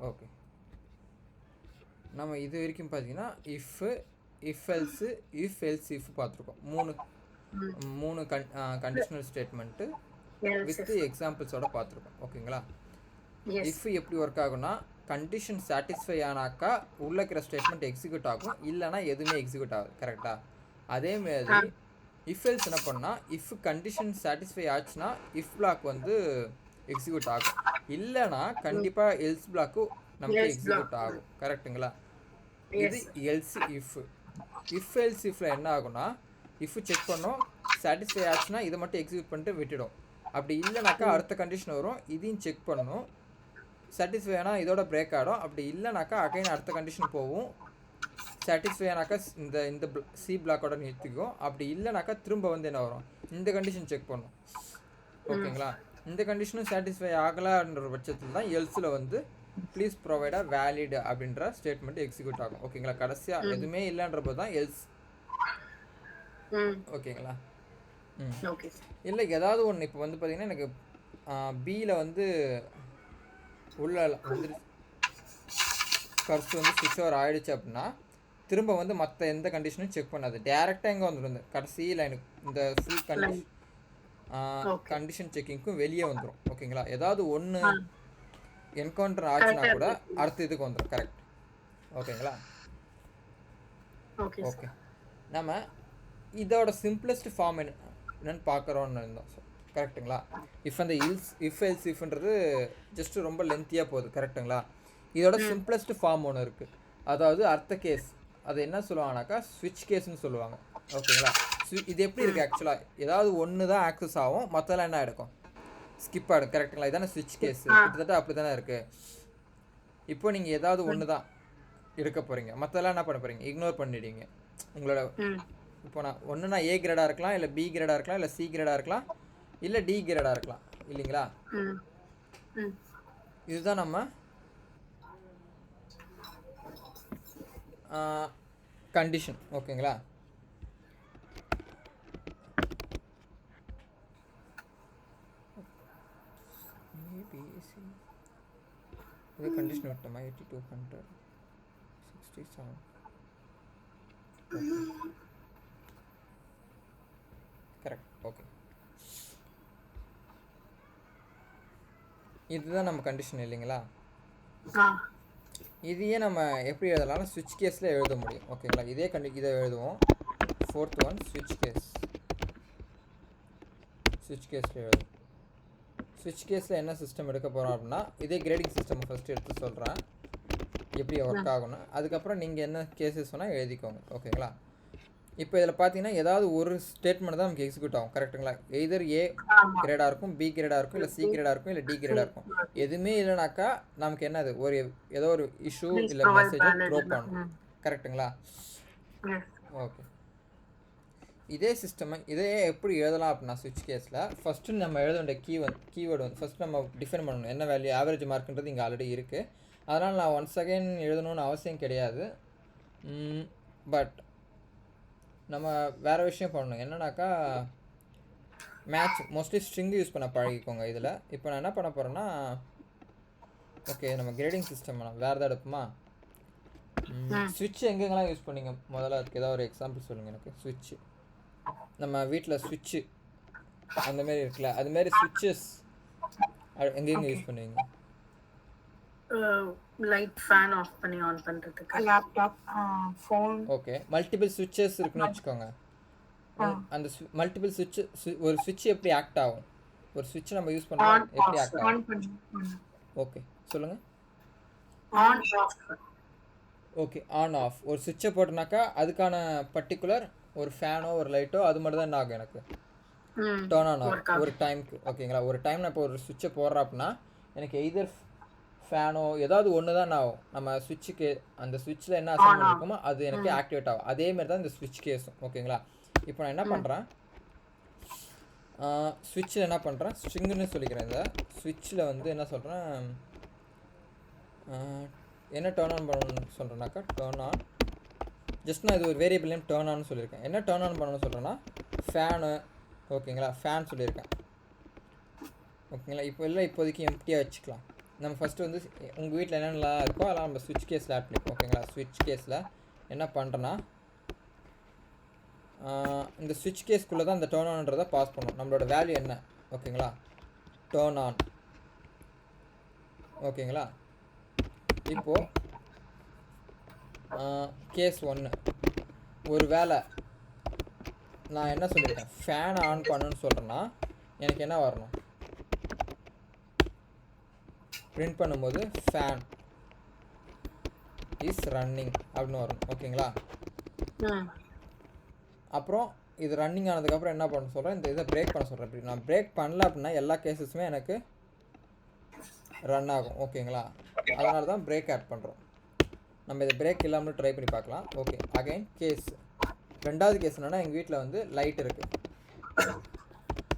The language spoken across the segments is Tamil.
ஓகே, நம்ம இது வரைக்கும் பார்த்தீங்கன்னா இஃப் எல்ஸு இஃப் பார்த்துருக்கோம். மூணு கண்டிஷனல் ஸ்டேட்மெண்ட்டு வித் எக்ஸாம்பிள்ஸோட பார்த்துருக்கோம். ஓகேங்களா? இஃப் எப்படி ஒர்க் ஆகும்னா, கண்டிஷன் சாட்டிஸ்ஃபை ஆனாக்கா உள்ள இருக்கிற ஸ்டேட்மெண்ட் எக்ஸிக்யூட் ஆகும், இல்லைனா எதுவுமே எக்ஸிக்யூட் ஆகுது. கரெக்டாக? அதேமாரி இஃப் எல்ஸ் என்ன பண்ணால், இஃப் கண்டிஷன் சாட்டிஸ்ஃபை ஆச்சுன்னா இஃப் பிளாக் வந்து எக்ஸிக்யூட் ஆகும், இல்லைனா கண்டிப்பாக எல்ஸ் பிளாக்கு நமக்கு எக்ஸிக்யூட் ஆகும். கரெக்டுங்களா? இது எல்ஸ் இஃப் எல்ஸ் இஃப்ல என்ன ஆகும்னா, இஃப் செக் பண்ணோம், சாட்டிஸ்ஃபை ஆச்சுன்னா இதை மட்டும் எக்ஸிக்யூட் பண்ணிட்டு விட்டுடும். அப்படி இல்லைனாக்கா அடுத்த கண்டிஷன் வரும், இதையும் செக் பண்ணணும், சாட்டிஸ்ஃபை ஆனால் இதோட பிரேக் ஆகிடும். அப்படி இல்லைனாக்கா அகைன் அடுத்த கண்டிஷன் போகும், சாட்டிஸ்ஃபை ஆனாக்கா இந்த சி பிளாக்கோட நிறுத்திக்கும். அப்படி இல்லைனாக்கா திரும்ப வந்து என்ன வரும், இந்த கண்டிஷன் செக் பண்ணும். ஓகேங்களா? இந்த கண்டிஷனும் சாட்டிஸ்ஃபை ஆகலான்ற பட்சத்தில் தான் எல்ஸில் வந்து ப்ளீஸ் ப்ரொவைட் வேலிட் அப்படின்ற ஸ்டேட்மெண்ட் எக்ஸிக்யூட் ஆகும். ஓகேங்களா? கடைசியாக எதுவுமே இல்லைன்றப்போ தான் எல்ஸ். ஓகேங்களா? இல்லை ஏதாவது ஒன்று இப்போ வந்து பார்த்தீங்கன்னா எனக்கு பியில் வந்து உள்ள வந்து கர்ஸ் வந்து ஸ்விட்ச் ஓவர் ஆகிடுச்சு அப்படின்னா திரும்ப வந்து மற்ற எந்த கண்டிஷனும் செக் பண்ணாது, டேரெக்டாக எங்கே வந்துடும், கடைசி லைனுக்கு இந்த ஃபுல் கண்டிஷன் செக்கிங்க்கும் வெளியே வந்துடும். ஓகேங்களா? ஏதாவது ஒன்று என்கவுண்டர் ஆச்சுன்னா கூட அடுத்த இதுக்கு வந்துடும். கரெக்ட்? ஓகேங்களா? ஓகே, நம்ம இதோட சிம்பிளஸ்ட் ஃபார்ம் என்னன்னு பார்க்குறோன்னு இருந்தோம். கரெக்டுங்களா? இஃப் அந்த இஃப் எல்ஸ் இஃப்ன்றது ஜஸ்ட்டு ரொம்ப லென்த்தியாக போகுது. கரெக்டுங்களா? இதோட சிம்பிளஸ்ட் ஃபார்ம் ஒன்று இருக்குது, அதாவது அர்த்த கேஸ். அது என்ன சொல்லுவாங்கனாக்கா ஸ்விட்ச் கேஸ்ன்னு சொல்லுவாங்க. ஓகேங்களா? இது எப்படி இருக்குது ஆக்சுவலாக, ஏதாவது ஒன்று தான் ஆக்சஸ் ஆகும், மற்றெல்லாம் என்ன ஆகிடும், ஸ்கிப் ஆகிடும். கரெக்டுங்களா? இதானே ஸ்விட்ச் கேஸ். கிட்டத்தட்ட அப்படி தானே இருக்குது. இப்போ நீங்கள் ஏதாவது ஒன்று தான் எடுக்க போகிறீங்க, மற்றெல்லாம் என்ன பண்ண போகிறீங்க, இக்னோர் பண்ணிடுவீங்க. உங்களோட இப்போ நான் ஒன்றுனா ஏ கிரேடாக இருக்கலாம், இல்லை பி கிரேடாக இருக்கலாம், இல்லை சி கிரேடாக இருக்கலாம், இல்லை டி கிரேடாக இருக்கலாம், இல்லைங்களா? இதுதான் நம்ம கண்டிஷன். ஓகேங்களா? இது கண்டிஷன் விட்டோமா 8200 67. கரெக்ட். ஓகே, இதுதான் நம்ம கண்டிஷன் இல்லைங்களா? இதையே நம்ம எப்படி எழுதலாம்னா ஸ்விட்ச் கேஸில் எழுத முடியும். ஓகேங்களா? இதே இதை எழுதுவோம். ஃபோர்த் ஒன் ஸ்விட்ச் கேஸில் எழுதுவோம். ஸ்விட்ச் கேஸில் என்ன சிஸ்டம் எடுக்க போகிறோம் அப்படின்னா, இதே கிரேடிங் சிஸ்டம் ஃபஸ்ட்டு எடுத்து சொல்கிறேன் எப்படி ஒர்க் ஆகும்னு, அதுக்கப்புறம் நீங்கள் என்ன கேஸஸ் சொன்னால் எழுதிக்கோங்க. ஓகேங்களா? இப்போ இதில் பார்த்தீங்கன்னா ஏதாவது ஒரு ஸ்டேட்மெண்ட் தான் நமக்கு எக்ஸிக்யூட் ஆகும். கரெக்டுங்களா? எய்தர் ஏ கிரேடாக இருக்கும், பி கிரேடாக இருக்கும், இல்லை சி கிரேடாக இருக்கும், இல்லை டி கிரேடாக இருக்கும். எதுவுமே இல்லைனாக்கா நமக்கு என்னது ஏதோ ஒரு இஷ்யூ இல்லை மெசேஜோ த்ரோ பண்ணணும். கரெக்டுங்களா? ஓகே, இதே சிஸ்டம் இதே எப்படி எழுதலாம் அப்படின்னா ஸ்விட்ச் கேஸில் ஃபஸ்ட்டு நம்ம எழுத வேண்டிய கீவேர்டு வந்து ஃபஸ்ட்டு நம்ம டிஃபைன் பண்ணணும். என்ன வேல்யூ ஆவரேஜ் மார்க்ன்றது இங்கே ஆல்ரெடி இருக்குது, அதனால் நான் ஒன்ஸ் அகைன் எழுதணும்னு அவசியம் கிடையாது. பட் நம்ம வேறு விஷயம் பண்ணணும். என்னன்னாக்கா மேட்ச் மோஸ்ட்லி ஸ்ட்ரிங் யூஸ் பண்ண பழகிக்கோங்க இதில். இப்போ நான் என்ன பண்ண போகிறேன்னா, ஓகே நம்ம கிரேடிங் சிஸ்டம் வேறு எதாவது எடுப்போமா? ஸ்விட்ச் எங்கெங்கெல்லாம் யூஸ் பண்ணிங்க முதல்ல, அதுக்கு ஏதாவது ஒரு எக்ஸாம்பிள் சொல்லுங்கள் எனக்கு. ஸ்விட்ச்சு நம்ம வீட்டில் ஸ்விட்ச்சு அந்தமாரி இருக்குல்ல, அதுமாரி ஸ்விட்சஸ் எங்கெங்கே யூஸ் பண்ணுவீங்க? லைட் ஃபேன் ஆஃப் பண்ணி ஆன் பண்றதுக்கு, லேப்டாப், ஃபோன். ஓகே, மல்டிபிள் ஸ்விட்சஸ் இருக்குன்னு வச்சுக்கோங்க. அந்த மல்டிபிள் ஸ்விட்ச் ஒரு ஸ்விட்ச் எப்படி ஆக்ட் ஆகும், ஒரு ஸ்விட்ச் நம்ம யூஸ் பண்ணா எப்படி ஆக்ட் ஆகும்? ஓகே சொல்லுங்க. On off. Okay, on off. ஒரு ஸ்விட்சை போட்டனாக்கா அதுக்கான பர்டிகுலர் ஒரு ஃபேனோ ஒரு லைட்டோ அது மட்டும் தான் என்ன ஆகும் எனக்கு டர்ன் ஆன் ஆகும் ஒரு டைமுக்கு. ஓகேங்களா? ஒரு டைம் நான் இப்போ ஒரு ஸ்விட்சை போடுறேன் அப்படின்னா எனக்கு எய்தர் ஃபேனோ ஏதாவது ஒன்று தான் ஆகும். நம்ம ஸ்விட்சுக்கு அந்த ஸ்விட்சில் என்ன அசைன்மெண்ட் இருக்குமோ அது எனக்கு ஆக்டிவேட் ஆகும். அதேமாரி தான் இந்த ஸ்விட்ச் கேஸும். ஓகேங்களா? இப்போ நான் என்ன பண்ணுறேன், ஸ்விட்சில் என்ன பண்ணுறேன், ஸ்ட்ரிங்குன்னு சொல்லிக்கிறேன். இந்த ஸ்விட்சில் வந்து என்ன சொல்கிறேன், என்ன டர்ன் ஆன் பண்ணணும்னு சொல்கிறேன்னாக்கா டர்ன் ஆன். ஜஸ்ட் நான் இது ஒரு வேரியபிள் நேம் டர்ன் ஆன் சொல்லியிருக்கேன். என்ன டர்ன் ஆன் பண்ணணும்னு சொல்கிறேன்னா ஃபேனு. ஓகேங்களா? ஃபேன் சொல்லியிருக்கேன். ஓகேங்களா? இப்போ இல்லை இப்போதைக்கு எம்டியாக வச்சுக்கலாம். நம்ம ஃபஸ்ட்டு வந்து உங்கள் வீட்டில் என்னென்னலாம் இருக்கோ அதெல்லாம் நம்ம ஸ்விட்ச் கேஸில் ஆட் பண்ணிப்போம் ஓகேங்களா. ஸ்விட்ச் கேஸில் என்ன பண்ணுறேன்னா இந்த ஸ்விட்ச் கேஸ்க்குள்ளே தான் இந்த டர்ன் ஆன்ன்றதை பாஸ் பண்ணும். நம்மளோட வேல்யூ என்ன ஓகேங்களா, டர்ன் ஆன் ஓகேங்களா. இப்போது கேஸ் 1 ஒரு வேளை நான் என்ன சொல்லியிருக்கேன் ஃபேனை ஆன் பண்ணணுன்னு சொல்கிறேன்னா எனக்கு என்ன வரணும், பிரிண்ட் பண்ணும்போது ஃபேன் இஸ் ரன்னிங் அப்படின்னு வரும் ஓகேங்களா. அப்புறம் இது ரன்னிங் ஆனதுக்கப்புறம் என்ன பண்ண சொல்கிறேன், இந்த இதை பிரேக் பண்ண சொல்கிறேன். இப்படி நான் பிரேக் பண்ணல அப்படின்னா எல்லா கேஸஸுமே எனக்கு ரன் ஆகும் ஓகேங்களா. அதனால தான் பிரேக் ஆட் பண்ணுறோம். நம்ம இதை பிரேக் இல்லாமல் ட்ரை பண்ணி பார்க்கலாம். ஓகே அகைன் கேஸ் ரெண்டாவது கேஸ் என்னென்னா எங்கள் வீட்டில் வந்து லைட் இருக்குது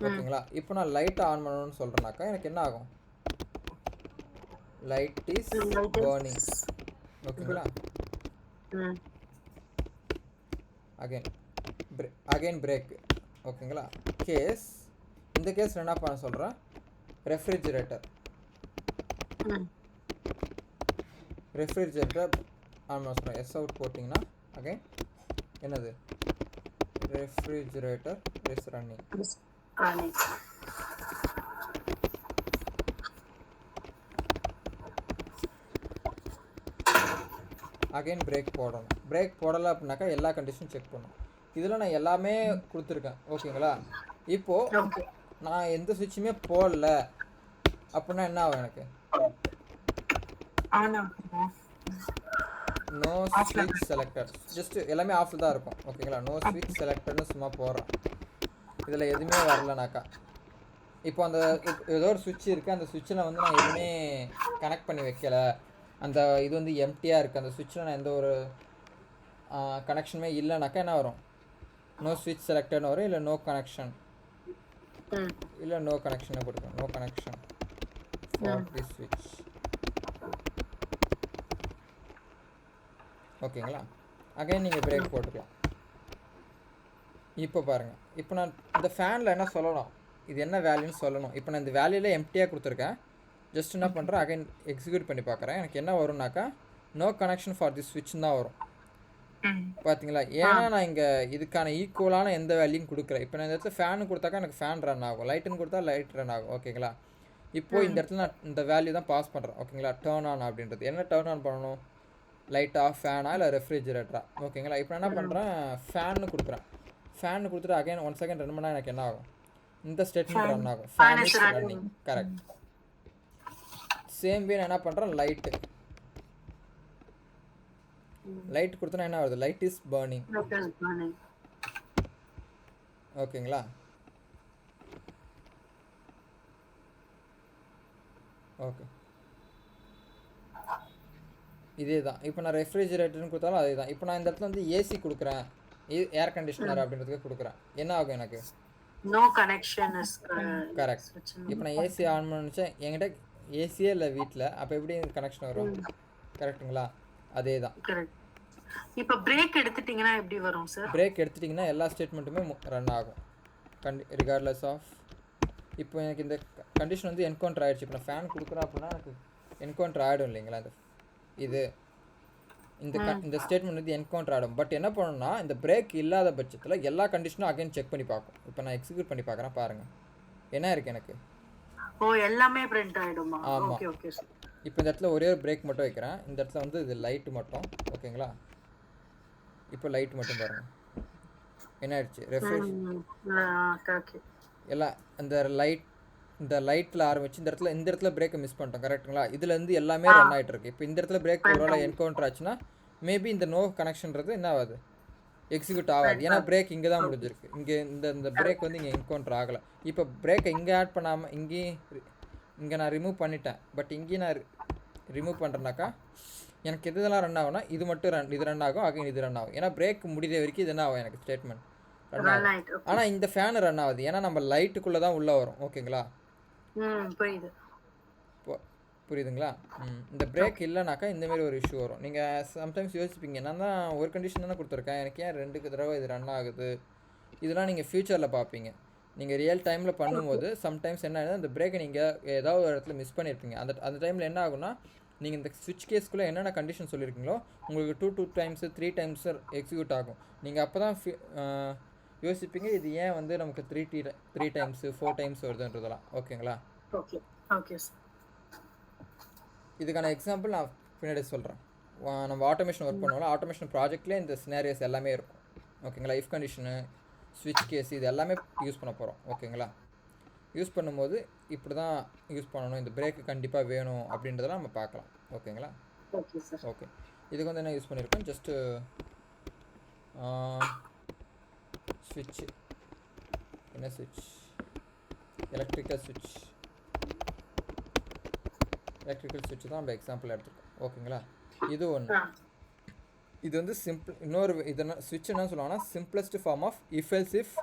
ஓகேங்களா. இப்போ நான் லைட்டை ஆன் பண்ணணும்னு சொல்கிறேன்னாக்கா எனக்கு என்ன ஆகும், லைட் இஸ் பர்னிங் ஓகேங்களா. அகைன் பிரேக் ஓகேங்களா. கேஸ் இந்த கேஸில் என்ன பண்ண சொல்கிறேன், ரெஃப்ரிஜிரேட்டர் ஆன் பண்ண சொல்கிறேன். எஸ் அவுட் போட்டிங்கன்னா அகைன் என்னது, refrigerator is running. Again break போடணும். பிரேக் போடலை அப்படின்னாக்கா எல்லா கண்டிஷனும் செக் பண்ணணும். இதில் நான் எல்லாமே கொடுத்துருக்கேன் ஓகேங்களா. இப்போது நான் எந்த சுவிட்சுமே போடல அப்படின்னா என்ன ஆகும், எனக்கு நோ ஸ்விட்ச் செலக்டட், ஜஸ்ட் எல்லாமே ஆஃப் தான் இருக்கும் ஓகேங்களா. நோ ஸ்விட்ச் செலக்டட்னு சும்மா போடுறேன், இதில் எதுவுமே வரலனாக்கா. இப்போ அந்த ஏதோ ஒரு சுவிட்ச் இருக்குது, அந்த சுவிட்சில் வந்து நான் எதுவுமே கனெக்ட் பண்ணி வைக்கலை, அந்த இது வந்து எம்டியாக இருக்குது, அந்த சுவிட்சில் நான் எந்த ஒரு கனெக்ஷனுமே இல்லைனாக்கா என்ன வரும், நோ ஸ்விட்ச் செலக்டட்னு வரும். இல்லை நோ கனெக்ஷன், இல்லை நோ கனெக்ஷனை கொடுக்கும், நோ கனெக்ஷன் ஃபார் தி ஸ்விட்ச் ஓகேங்களா. அகைன் நீங்கள் பிரேக் போட்டுக்கலாம். இப்போ பாருங்கள், இப்போ நான் இந்த ஃபேனில் என்ன சொல்லணும், இது என்ன வேல்யூன்னு சொல்லணும். இப்போ நான் இந்த வேல்யூவில் எம்டியாக கொடுத்துருக்கேன். ஜஸ்ட் என்ன பண்ணுறேன், அகைன் எக்ஸிக்யூட் பண்ணி பார்க்குறேன். எனக்கு என்ன வரும்னாக்கா நோ கனெக்ஷன் ஃபார் தி ஸ்விட்ச்னு தான் வரும் பார்த்தீங்களா. ஏன்னா நான் இங்கே இதுக்கான ஈக்குவலான எந்த வேல்யூயும் கொடுக்குறேன். இப்போ நான் இந்த இடத்துல ஃபேனு கொடுத்தாக்கா எனக்கு ஃபேன் ரன் ஆகும், லைட்டுன்னு கொடுத்தா லைட் ரன் ஆகும் ஓகேங்களா. இப்போது இந்த இடத்துல நான் இந்த வேல்யூ தான் பாஸ் பண்ணுறேன் ஓகேங்களா. டர்ன் ஆன் அப்படின்றது என்ன டர்ன் ஆன் பண்ணணும், லைட்டா ஃபேனா இல்லை ரெஃப்ரிஜிரேட்டரா ஓகேங்களா. இப்போ நான் என்ன பண்ணுறேன், ஃபேன்னு கொடுக்குறேன். ஃபேன்னு கொடுத்துட்டு அகைன் 1 செகண்ட் ரன் பண்ணால் எனக்கு என்ன ஆகும், இந்த ஸ்டேட்மெண்ட் ரன் ஆகும், fan is running correct. Same way நான் என்ன பண்ணுறேன், லைட் கொடுத்தனா என்ன வருது, லைட் இஸ் பர்னிங் ஓகேங்களா. ஓகே இதே தான். இப்போ நான் ரெஃப்ரிஜிரேட்டர்னு கொடுத்தாலும் அதே தான். இப்போ நான் இந்த இடத்துல வந்து ஏசி கொடுக்குறேன், ஏர் கண்டிஷனர் அப்படின்றதுக்கு கொடுக்குறேன், என்ன ஆகும் எனக்கு, நோ கனெக்ஷன் இஸ் கரெக்ட். இப்போ நான் ஏசி ஆன் பண்ணிச்சேன், என்கிட்ட ஏசியே இல்லை வீட்டில், அப்போ எப்படி கனெக்ஷன் வரும், கரெக்டுங்களா. அதே தான். இப்போ பிரேக் எடுத்துட்டிங்கன்னா எப்படி வரும் சார், பிரேக் எடுத்துட்டிங்கன்னா எல்லா ஸ்டேட்மெண்ட்டுமே ரன் ஆகும் ரிகார்ட்லெஸ் ஆஃப். இப்போ எனக்கு இந்த கண்டிஷன் வந்து என்கவுண்டர் ஆகிடுச்சு. இப்போ நான் ஃபேன் கொடுக்குறேன் அப்படின்னா எனக்கு என்கவுண்டர் ஆகிடும் இல்லைங்களா. இது இந்த ஸ்டேட்மெண்ட் வந்து என்கவுண்டர் ஆகிடும். பட் என்ன பண்ணணும்னா இந்த பிரேக் இல்லாத பட்சத்தில் எல்லா கண்டிஷனும் அகைன் செக் பண்ணி பார்க்கும். இப்போ நான் எக்ஸிக்யூட் பண்ணி பார்க்குறேன், பாருங்கள் என்ன இருக்குது எனக்கு, எல்லாமே பிரிண்ட் ஆகிடுமா. ஆமாம். இப்போ இந்த இடத்துல ஒரே ஒரு பிரேக் மட்டும் வைக்கிறேன், இந்த இடத்துல வந்து இது லைட்டு மட்டும் ஓகேங்களா. இப்போ லைட் மட்டும் பாருங்கள் என்ன ஆயிடுச்சு, ரெஃப்ரெஷ் எல்லாம் இந்த லைட்டில் ஆரம்பிச்சு இந்த இடத்துல பிரேக்கை மிஸ் பண்ணிட்டோம் கரெக்டுங்களா. இதுலேருந்து எல்லாமே ரன் ஆகிட்டு இருக்கு. இப்போ இந்த இடத்துல பிரேக் ஒரு வேளை என்கவுண்டர் ஆச்சுன்னா மேபி இந்த நோ கனெக்ஷன்றது என்ன ஆகுது, எக்ஸிக்யூட் ஆகாது. ஏன்னா பிரேக் இங்கே தான் முடிஞ்சிருக்கு, இங்கே இந்த பிரேக் வந்து இங்கே என்கவுண்டர் ஆகலை. இப்போ பிரேக்கை இங்கே ஆட் பண்ணாமல் இங்கே நான் ரிமூவ் பண்ணிட்டேன். பட் இங்கேயும் நான் ரிமூவ் பண்ணுறேன்னாக்கா எனக்கு இதெல்லாம் ரன் ஆகும்னா இது மட்டும் இது ரன் ஆகும், அகைன் இது ரன் ஆகும். ஏன்னா பிரேக் முடிகிற வரைக்கும் இது என்ன ஆகும் எனக்கு ஸ்டேட்மெண்ட் ரன் ஆகும். ஆனால் இந்த ஃபேனு ரன் ஆகுது, ஏன்னா நம்ம லைட்டுக்குள்ளே தான் உள்ளே வரும் ஓகேங்களா. புரியுதுங்களா. இந்த பிரேக் இல்லைனாக்கா இந்தமாரி ஒரு இஷ்யூ வரும். நீங்கள் சம்டைம்ஸ் யோசிப்பீங்க, நான் தான் ஒரு கண்டிஷன் தானே கொடுத்துருக்கேன், எனக்கு ஏன் 2 தடவை இது ரன் ஆகுது. இதெல்லாம் நீங்கள் ஃப்யூச்சரில் பார்ப்பீங்க. நீங்கள் ரியல் டைமில் பண்ணும்போது சம்டைம்ஸ் என்ன ஆகுது, அந்த பிரேக்கை நீங்கள் ஏதாவது ஒரு இடத்துல மிஸ் பண்ணியிருப்பீங்க. அந்த டைமில் என்ன ஆகும்னா, நீங்கள் இந்த ஸ்விட்ச் கேஸ்க்குள்ளே என்னென்ன கண்டிஷன் சொல்லியிருக்கீங்களோ உங்களுக்கு 2 டைம்ஸு 3 டைம்ஸ் எக்ஸிக்யூட் ஆகும். நீங்கள் அப்போ தான் யோசிப்பீங்க இது ஏன் வந்து நமக்கு 3 டைம்ஸு 4 டைம்ஸ் வருதுன்றதெல்லாம். ஓகேங்களா? Okay okay sir. இதுக்கான எக்ஸாம்பிள் நான் பின்னாடி சொல்கிறேன். நம்ம ஆட்டோமேஷன் ஒர்க் பண்ணுவோம்ல, ஆட்டோமேஷன் ப்ராஜெக்ட்லேயே இந்த சினாரியோஸ் எல்லாமே இருக்கும். ஓகேங்களா? இஃப் கண்டிஷனு, ஸ்விட்ச் கேஸ், இது எல்லாமே யூஸ் பண்ண போகிறோம். ஓகேங்களா? யூஸ் பண்ணும்போது இப்படி தான் யூஸ் பண்ணணும், இந்த பிரேக்கு கண்டிப்பாக வேணும் அப்படின்றதெல்லாம் நம்ம பார்க்கலாம். ஓகேங்களா? Okay sir. ஓகே, இதுக்கு வந்து என்ன யூஸ் பண்ணியிருக்கோம், ஜஸ்ட்டு ஸ்விட்ச், என்ன ஸ்விட்ச், எலக்ட்ரிக்கல் ஸ்விட்ச் தான் நம்ம எக்ஸாம்பிள் எடுத்துருக்கோம். ஓகேங்களா? இது ஒன்று. இது வந்து சிம்பிள். இன்னொரு இதெல்லாம் ஸ்விட்ச் என்ன சொல்லுவாங்கன்னா simplest form of if else if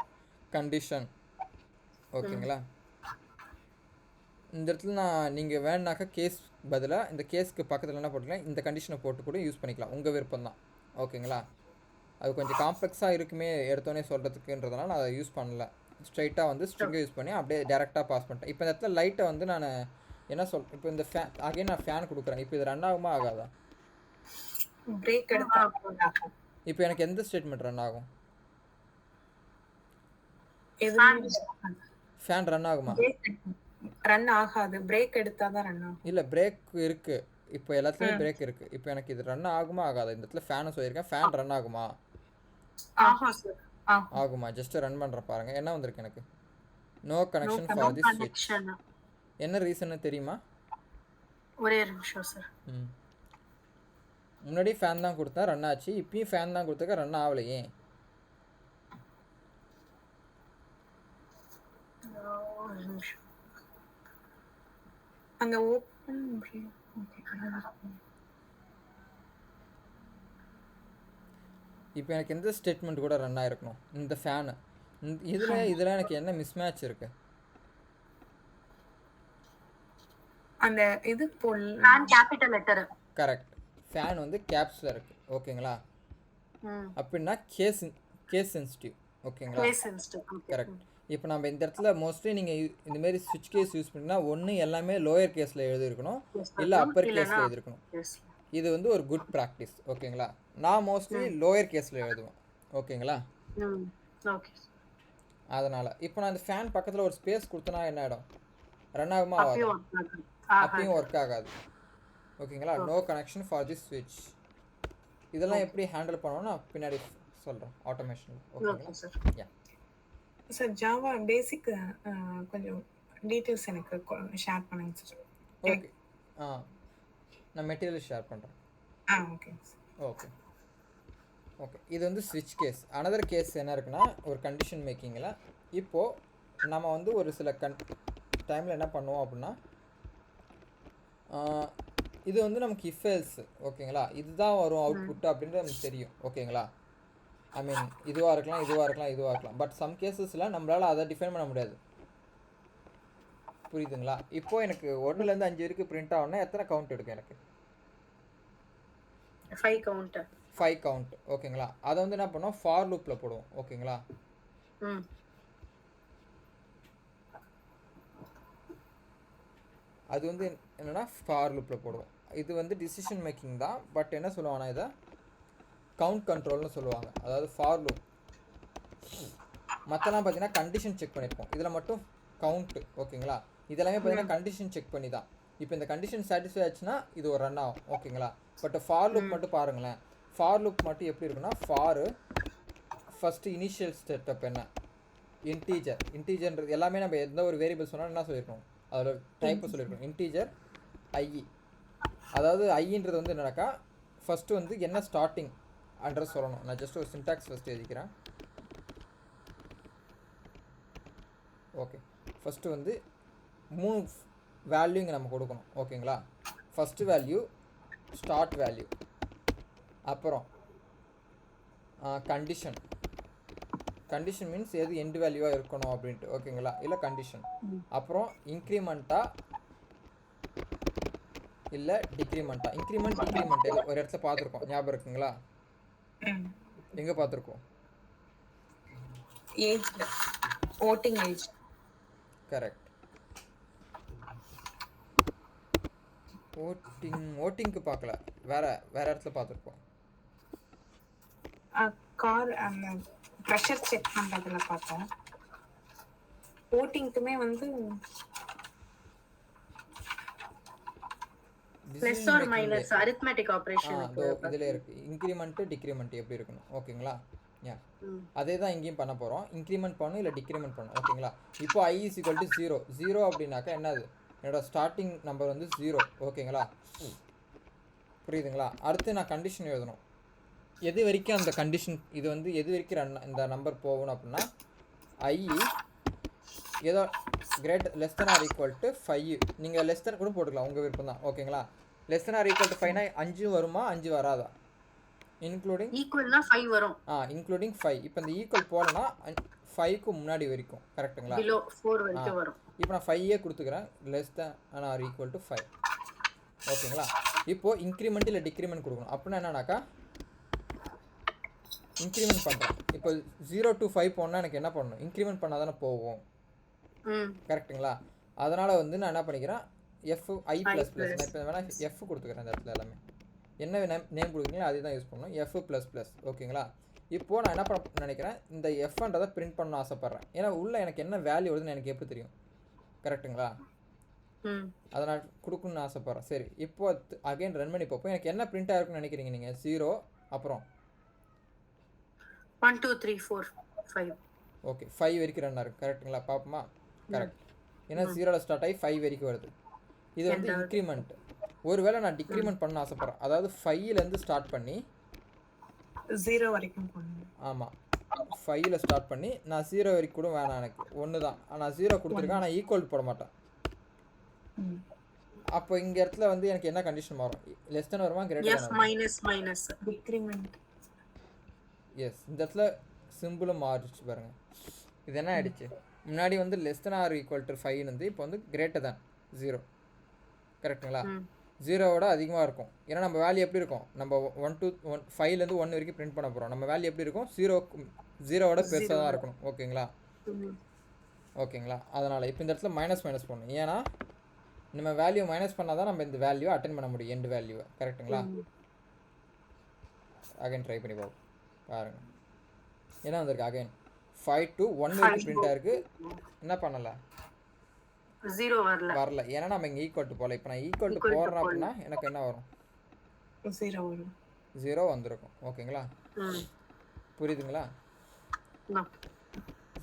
condition. ஓகேங்களா? இந்த இடத்துல நான் நீங்கள் வேணுனாக்கா கேஸ் பதிலாக இந்த கேஸ்க்கு பக்கத்தில் என்ன போட்டுக்கலாம், இந்த கண்டிஷனை போட்டு கூட யூஸ் பண்ணிக்கலாம், உங்கள் விருப்பம் தான். ஓகேங்களா? அது கொஞ்சம் காம்ப்ளெக்ஸாக இருக்குமே எடுத்தோன்னே சொல்கிறதுக்குன்றதுனால நான் அதை யூஸ் பண்ணல. ஸ்ட்ரைட்டாக வந்து ஸ்ட்ரிங்கை யூஸ் பண்ணி அப்படியே டேரெக்டாக பாஸ் பண்ணிட்டேன். இப்போ இந்த இடத்துல லைட்டை வந்து நான் என்ன இப்போ இந்த அகைன் நான் ஃபேன் கொடுக்குறேன். இப்போ இது ரன் ஆகுமா ஆகாதா? பிரேக் எடுத்தா இப்போ எனக்கு எந்த ஸ்டேட்மெண்ட் ரன் ஆகும்? ஃபேன் ரன் ஆகுமா? ரன் ஆகாது. பிரேக் எடுத்தா தான் ரன் ஆகும். இல்லை, பிரேக் இருக்குது. இப்போ எல்லாத்துலேயும் பிரேக் இருக்குது. இப்போ எனக்கு இது ரன் ஆகுமா ஆகாதா? இந்த இடத்துல ஃபேனை சொல்லியிருக்கேன், ஃபேன் ரன் ஆகுமா? ஆகுமா? ஜஸ்ட் ரன் பண்ணுறேன் பாருங்கள், என்ன வந்திருக்கு எனக்கு, நோ கனெக்ஷன் ஃபார் திஸ் ஸ்விட்ச். என்ன ரீசன்னு தெரியுமா? ஒரே நிமிஷம் சார். முன்னாடி ஃபேன் தான் கொடுத்தேன், ரன் ஆச்சு. இப்பயும் ஃபேன் தான் கொடுத்துருக்க, ரன் ஆகலையே. அங்க ஓபன் இப்போ எனக்கு எந்த ஸ்டேட்மெண்ட் கூட ரன் ஆகிருக்கணும், இந்த ஃபேனு. இதில் எனக்கு என்ன மிஸ்மேட்ச் இருக்குது? அந்த இது fan capital letter. Correct, fan வந்து கேப்ஸில் இருக்குது. ஓகேங்களா? அப்படின்னா கேஸ் சென்சிட்டிவ். ஓகேங்களா? கரெக்ட். இப்போ நம்ம இந்த இடத்துல மோஸ்ட்லி நீங்கள் இந்தமாரி ஸ்விட்ச் கேஸ் யூஸ் பண்ணினா ஒன்று எல்லாமே லோயர் கேஸில் எழுதியிருக்கணும், இல்லை அப்பர் கேஸில் எழுதியிருக்கணும். இது வந்து ஒரு குட் ப்ராக்டிஸ். ஓகேங்களா? நான் மோஸ்ட்லி லோயர் கேஸில் எழுதுவேன். ஓகேங்களா? அதனால் இப்போ நான் இந்த ஃபேன் பக்கத்தில் ஒரு ஸ்பேஸ் கொடுத்தனா என்ன ஆகிடும், ரன் ஆகுமா ஆகாது? அப்பயும் ஒர்க் ஆகாது. ஓகேங்களா? நோ கனெக்ஷன் ஃபார் திஸ் ஸ்விட்ச். இதெல்லாம் எப்படி ஹேண்டில் பண்ணணும்னு நான் பின்னாடி சொல்கிறேன் ஆட்டோமேஷனில். ஓகேங்களா? யா சார், ஜாவா பேசிக் கொஞ்சம் டீடைல்ஸ் எனக்கு ஷேர் பண்ணுங்க சார். ஓகே, நான் மெட்டீரியல் ஷேர் பண்ணுறேன். Okay okay okay. இது வந்து ஸ்விட்ச் கேஸ். அனதர் கேஸ் என்ன இருக்குன்னா, ஒரு கண்டிஷன் மேக்கிங்கில் இப்போது நம்ம வந்து ஒரு சில டைமில் என்ன பண்ணுவோம் அப்படின்னா, இது வந்து நமக்கு இஃப் எல்ஸ். ஓகேங்களா? இதுதான் வரும் அவுட்புட் அப்படின்றது நமக்கு தெரியும். ஓகேங்களா? ஐ மீன் இதுவாக இருக்கலாம். பட் சம் கேஸஸில் நம்மளால் அதை டிஃபைன் பண்ண முடியாது. புரியுதுங்களா? இப்போது எனக்கு 1லேருந்து 5 வரைக்கும் பிரிண்ட் ஆகணும்னா எத்தனை கவுண்ட் எடுக்கும்? எனக்கு 5 கவுண்ட். ஓகேங்களா? அதை வந்து என்ன பண்ணுவோம், ஃபார் லூப்பில் போடுவோம். ஓகேங்களா? அது வந்து என்னென்னா ஃபார் லூப்பில் போடுவோம். இது வந்து டிசிஷன் மேக்கிங் தான், பட் என்ன சொல்லுவாங்கன்னா இதை கவுண்ட் கண்ட்ரோல்னு சொல்லுவாங்க. அதாவது ஃபார் லூப். மற்றெல்லாம் பார்த்தீங்கன்னா கண்டிஷன் செக் பண்ணியிருப்போம், இதில் மட்டும் கவுண்ட்டு. ஓகேங்களா? இதெல்லாமே பார்த்தீங்கன்னா கண்டிஷன் செக் பண்ணி தான். இப்போ இந்த கண்டிஷன் சாட்டிஸ்ஃபை ஆச்சுன்னா இது ஒரு ரன் ஆகும். ஓகேங்களா? பட் ஃபார் லூப் மட்டும் பாருங்களேன். ஃபார் லூப் மட்டும் எப்படி இருக்குன்னா, ஃபாரு ஃபஸ்ட்டு இனிஷியல் ஸ்டெப் என்ன, இன்டீஜர்ன்றது எல்லாமே நம்ம எந்த ஒரு வேரியபிள் சொன்னாலும் என்ன சொல்லியிருக்கோம், அதோட டைப்பை சொல்லியிருக்கோம். Integer IE. அதாவது ஐன்றது வந்து என்னன்னாக்கா ஃபஸ்ட்டு வந்து என்ன ஸ்டார்டிங் அட்ரஸ் சொல்லணும். நான் ஜஸ்ட் ஒரு சின்டாக்ஸ் ஃபஸ்ட்டு எழுதிக்கிறேன். ஓகே, ஃபஸ்ட்டு வந்து 3 வேல்யூ இங்கே நம்ம கொடுக்கணும். ஓகேங்களா? ஃபஸ்ட்டு வேல்யூ ஸ்டார்ட் வேல்யூ, அப்புறம் கண்டிஷன் மீன்ஸ் எது எண்டு வேல்யூவாக இருக்கணும் அப்படின்ட்டு. ஓகேங்களா? இல்லை கண்டிஷன். அப்புறம் இன்க்ரிமெண்ட்டா இல்லை டிக்ரிமெண்ட்டா. டிக்ரிமெண்ட் ஒரு இடத்துல பார்த்துருக்கோம், ஞாபகம் இருக்குங்களா? எங்கே பார்த்துருக்கோம்? voting age. கரெக்ட். ஓட்டிங்க்கு பார்க்கல, வேற இடத்துல பார்த்துருப்போம். கார் அந்த ப்ரெஷர் செக் பண்றதுல பார்த்தேன். votingக்குமே வந்து பிளஸ் ஆர் மைனஸ் அரித்மெட்டிக் ஆபரேஷனுக்கு இதில் இருக்குது இன்க்ரிமெண்ட் டிக்ரிமெண்ட் எப்படி இருக்கணும். ஓகேங்களா? யா அதே தான் இங்கேயும் பண்ண போகிறோம். இன்க்ரிமெண்ட் பண்ணணும் இல்லை டிக்ரிமெண்ட் பண்ணணும். ஓகேங்களா? இப்போ i is equal to 0. 0 அப்படின்னாக்கா என்னது, என்னோட ஸ்டார்டிங் நம்பர் வந்து 0. ஓகேங்களா? புரியுதுங்களா? அடுத்து நான் கண்டிஷன் எழுதணும். எது வரைக்கும் அந்த கண்டிஷன், இது வந்து எது வரைக்கும் இந்த நம்பர் போகணும் அப்படின்னா i ஏதோ less than or equal to 5. நீங்கள் லெஸ் தென் கூட போட்டுக்கலாம், உங்கள் விருப்பம் தான். ஓகேங்களா? Less than or equal to 5னா 5 வருமா 5 வராதா? இன்க்ளூடிங் ஈக்குவல்னா 5 வரும். இன்க்ளூடிங் 5. இப்போ இந்த ஈக்குவல் போலனா 5க்கு முன்னாடி வரைக்கும். கரெக்ட்டுங்களா? பிலோ 4 வரைக்கும் வரும். இப்போ நான் 5 கொடுத்துக்கிறேன், less than or equal to 5. ஓகேங்களா? இப்போது இன்க்ரிமெண்ட் இல்லை டிக்ரிமெண்ட் கொடுக்கணும். அப்படின்னா என்னன்னாக்கா இன்க்ரிமெண்ட் பண்ணுறேன். இப்போ 0 to 5 போனால் எனக்கு என்ன பண்ணணும், இன்க்ரிமெண்ட் பண்ணால் தானே போவோம். கரெக்டுங்களா? அதனால் வந்து நான் என்ன பண்ணிக்கிறேன், எஃப் ஐ ப்ளஸ் ப்ளஸ். நான் இப்போ வேணால் எஃப் கொடுத்துக்கிறேன். இந்த இடத்துல எல்லாமே என்ன நேம் கொடுக்குறீங்களோ அதே தான் யூஸ் பண்ணணும், எஃப் ப்ளஸ் ப்ளஸ். ஓகேங்களா? இப்போது நான் என்ன பண்ண நினைக்கிறேன், இந்த எஃப்ன்றதை பிரிண்ட் பண்ண ஆசைப்பட்றேன். ஏன்னா உள்ளே எனக்கு என்ன வேல்யூ வருதுன்னு எனக்கு எப்படி தெரியும். கரெக்டுங்களா? அதை நான் கொடுக்கணுன்னு ஆசைப்பட்றேன். சரி, இப்போ அகைன் ரன் பண்ணி பார்ப்போம். எனக்கு என்ன பிரிண்ட் ஆகிருக்குன்னு நினைக்கிறீங்க நீங்கள்? 0 அப்புறம் 1 2 3 4 5. ஓகே, 5 வரைக்கும் ரன் ஆகும். கரெக்டுங்களா? பார்ப்போமா? கரெக்ட். ஏன்னா 0ல் ஸ்டார்ட் ஆகி 5 வரைக்கும் வருது. இது வந்து இன்க்ரிமெண்ட். ஒருவேளை நான் டிக்ரிமெண்ட் பண்ண ஆசைப்பட்றேன், அதாவது 5லேருந்து ஸ்டார்ட் பண்ணி 0 வரைக்கும் போகணும். ஆமாம், 5ல் ஸ்டார்ட் பண்ணி நான் 0 வரைக்கும் கூட வேணாம், எனக்கு 1 தான். நான் 0 கொடுத்துருக்கேன், ஆனால் ஈக்குவல் போட மாட்டேன். அப்போ இங்கே இடத்துல வந்து எனக்கு என்ன கண்டிஷன் மாறும், லெஸ் தென் வருமா greater if minus minus decrement. Yes, இந்த இடத்துல சிம்பிளும் மாறிடுச்சு பாருங்க. இது என்ன ஆயிடுச்சு, முன்னாடி வந்து less than or equal to 5 வந்து இப்போ வந்து கிரேட்டர் தேன் 0. கரெக்டுங்களா? 0வோட அதிகமாக இருக்கும். ஏன்னா நம்ம வேல்யூ எப்படி இருக்கும், நம்ம 1 to 5லேருந்து 1 வரைக்கும் பிரிண்ட் பண்ண போகிறோம். நம்ம வேல்யூ எப்படி இருக்கும், 0வோட பெருசாக தான் இருக்கணும். ஓகேங்களா? ஓகேங்களா? அதனால் இப்போ இந்த இடத்துல மைனஸ் பண்ணணும். ஏன்னா நம்ம வேல்யூ மைனஸ் பண்ணால் தான் நம்ம இந்த வேல்யூவை அட்டென்ட் பண்ண முடியும், எண்டு வேல்யூவை. கரெக்டுங்களா? அகைன் ட்ரை பண்ணி பார்ப்போம். பாருங்க என்ன வந்திருக்கு. அகைன் 5 to 1 வரைக்கும் பிரிண்ட் ஆயிருக்கு. என்ன பண்ணல, 0 வரல. ஏன்னா நம்ம இங்கே ஈக்குவல் டு போகல. இப்போ நான் ஈக்குவல் டு போடுறேன் அப்படின்னா எனக்கு என்ன வரும், 0 வந்திருக்கும். ஓகேங்களா? புரியுதுங்களா?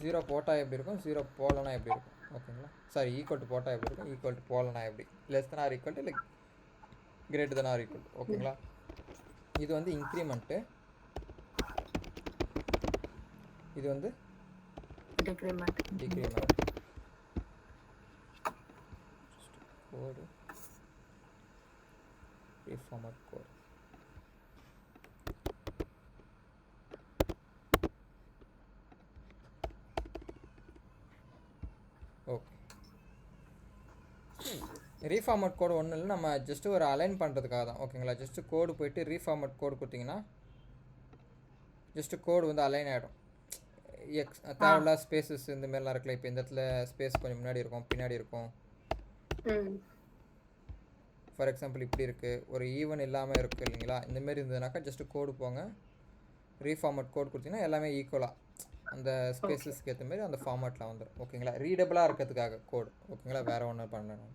0 போட்டால் எப்படி இருக்கும், 0 போகலன்னா எப்படி இருக்கும். ஓகேங்களா? சாரி, ஈக்குவல் டு போட்டால் எப்படி இருக்கும், ஈக்குவல் டு போகலன்னா எப்படி, less than or equal to இல்லை கிரேட்டர் தென் ஆர் ஈக்குவல். ஓகேங்களா? இது வந்து இன்க்ரிமெண்ட்டு, இது வந்து decrement. Code reformat code. Okay, reformat code ஒன்றும் இல்லை, நம்ம ஜஸ்ட்டு ஒரு அலைன் பண்ணுறதுக்காக தான். ஓகேங்களா? ஜஸ்ட்டு கோடு போய்ட்டு ரீஃபார்மட் கோடு கொடுத்தீங்கன்னா ஜஸ்ட்டு கோடு வந்து அலைன் ஆகிடும். தேவையில்லா ஸ்பேசஸ் இந்த மாதிரிலாம் இருக்குல்ல. இப்போ இந்த இடத்துல ஸ்பேஸ் கொஞ்சம் முன்னாடி இருக்கும், பின்னாடி இருக்கும். ஃபார் எக்ஸாம்பிள் இப்படி இருக்குது, ஒரு ஈவன் இல்லாமல் இருக்குது இல்லைங்களா. இந்தமாரி இருந்ததுனாக்கா ஜஸ்ட்டு கோடு போங்க, ரீஃபார்மட் கோட் கொடுத்தீங்கன்னா எல்லாமே ஈக்குவலாக அந்த ஸ்பேசஸ்க்கு ஏற்ற மாதிரி அந்த ஃபார்மேட்டில் வந்துடும். ஓகேங்களா? ரீடபிளாக இருக்கிறதுக்காக கோடு. ஓகேங்களா? வேறு ஒன்று பண்ணணும்.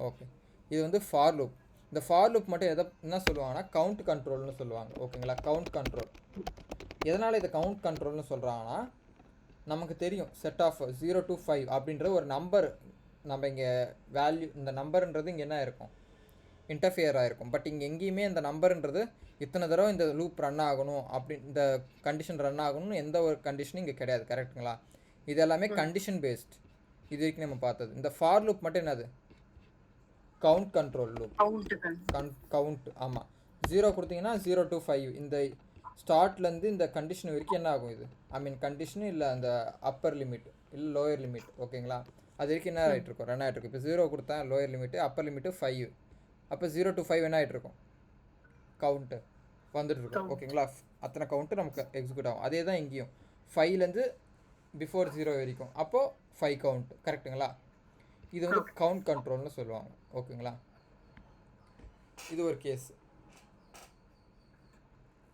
ஓகே, இது வந்து ஃபார் லூப். இந்த ஃபார் லூப் மட்டும் என்ன சொல்லுவாங்கன்னா கவுண்ட் கண்ட்ரோல்னு சொல்லுவாங்க. ஓகேங்களா? Count control. எதனால் இதை கவுண்ட் கண்ட்ரோல்னு சொல்கிறாங்கன்னா, நமக்கு தெரியும் செட் ஆஃப் 0 to 5 அப்படின்ற ஒரு நம்பர் நம்ம இங்கே வேல்யூ, இந்த நம்பருன்றது இங்கே என்ன இருக்கும், இன்டர்ஃபியர் ஆகிருக்கும். பட் இங்கே எங்கேயுமே இந்த நம்பருன்றது இத்தனை தடவை இந்த லூப் ரன் ஆகணும் இந்த கண்டிஷன் ரன் ஆகணும்னு எந்த ஒரு கண்டிஷனும் இங்கே கிடையாது. கரெக்டுங்களா? இது எல்லாமே கண்டிஷன் பேஸ்ட். இது வரைக்கும் நம்ம பார்த்தது. இந்த ஃபார் லூப் மட்டும் என்னது, கவுண்ட் கண்ட்ரோல் லூப். கவுண்ட். ஆமாம், 0 கொடுத்தீங்கன்னா 0 to 5 இந்த ஸ்டார்ட்லேருந்து இந்த கண்டிஷன் வரைக்கும் என்ன ஆகும், இது கண்டிஷனு இல்லை அந்த அப்பர் லிமிட் இல்லை லோயர் லிமிட். ஓகேங்களா? அது வரைக்கும் என்ன ஆகிட்ருக்கும், ரன் ஆகிட்ருக்கும். இப்போ 0 கொடுத்தா லோயர் லிமிட்டு, அப்பர் லிமிட்டு 5. அப்போ 0 to 5 என்ன ஆகிட்ருக்கும், கவுண்ட்டு வந்துட்டுருக்கும். ஓகேங்களா? அத்தனை கவுண்ட்டு நமக்கு எக்ஸிக்யூட் ஆகும். அதே தான் இங்கேயும் 5லேருந்து பிஃபோர் 0 வரைக்கும், அப்போது 5 கவுண்ட். கரெக்டுங்களா? இது வந்து கவுண்ட் கண்ட்ரோல்னு சொல்லுவாங்க. ஓகேங்களா? இது ஒரு கேஸ்.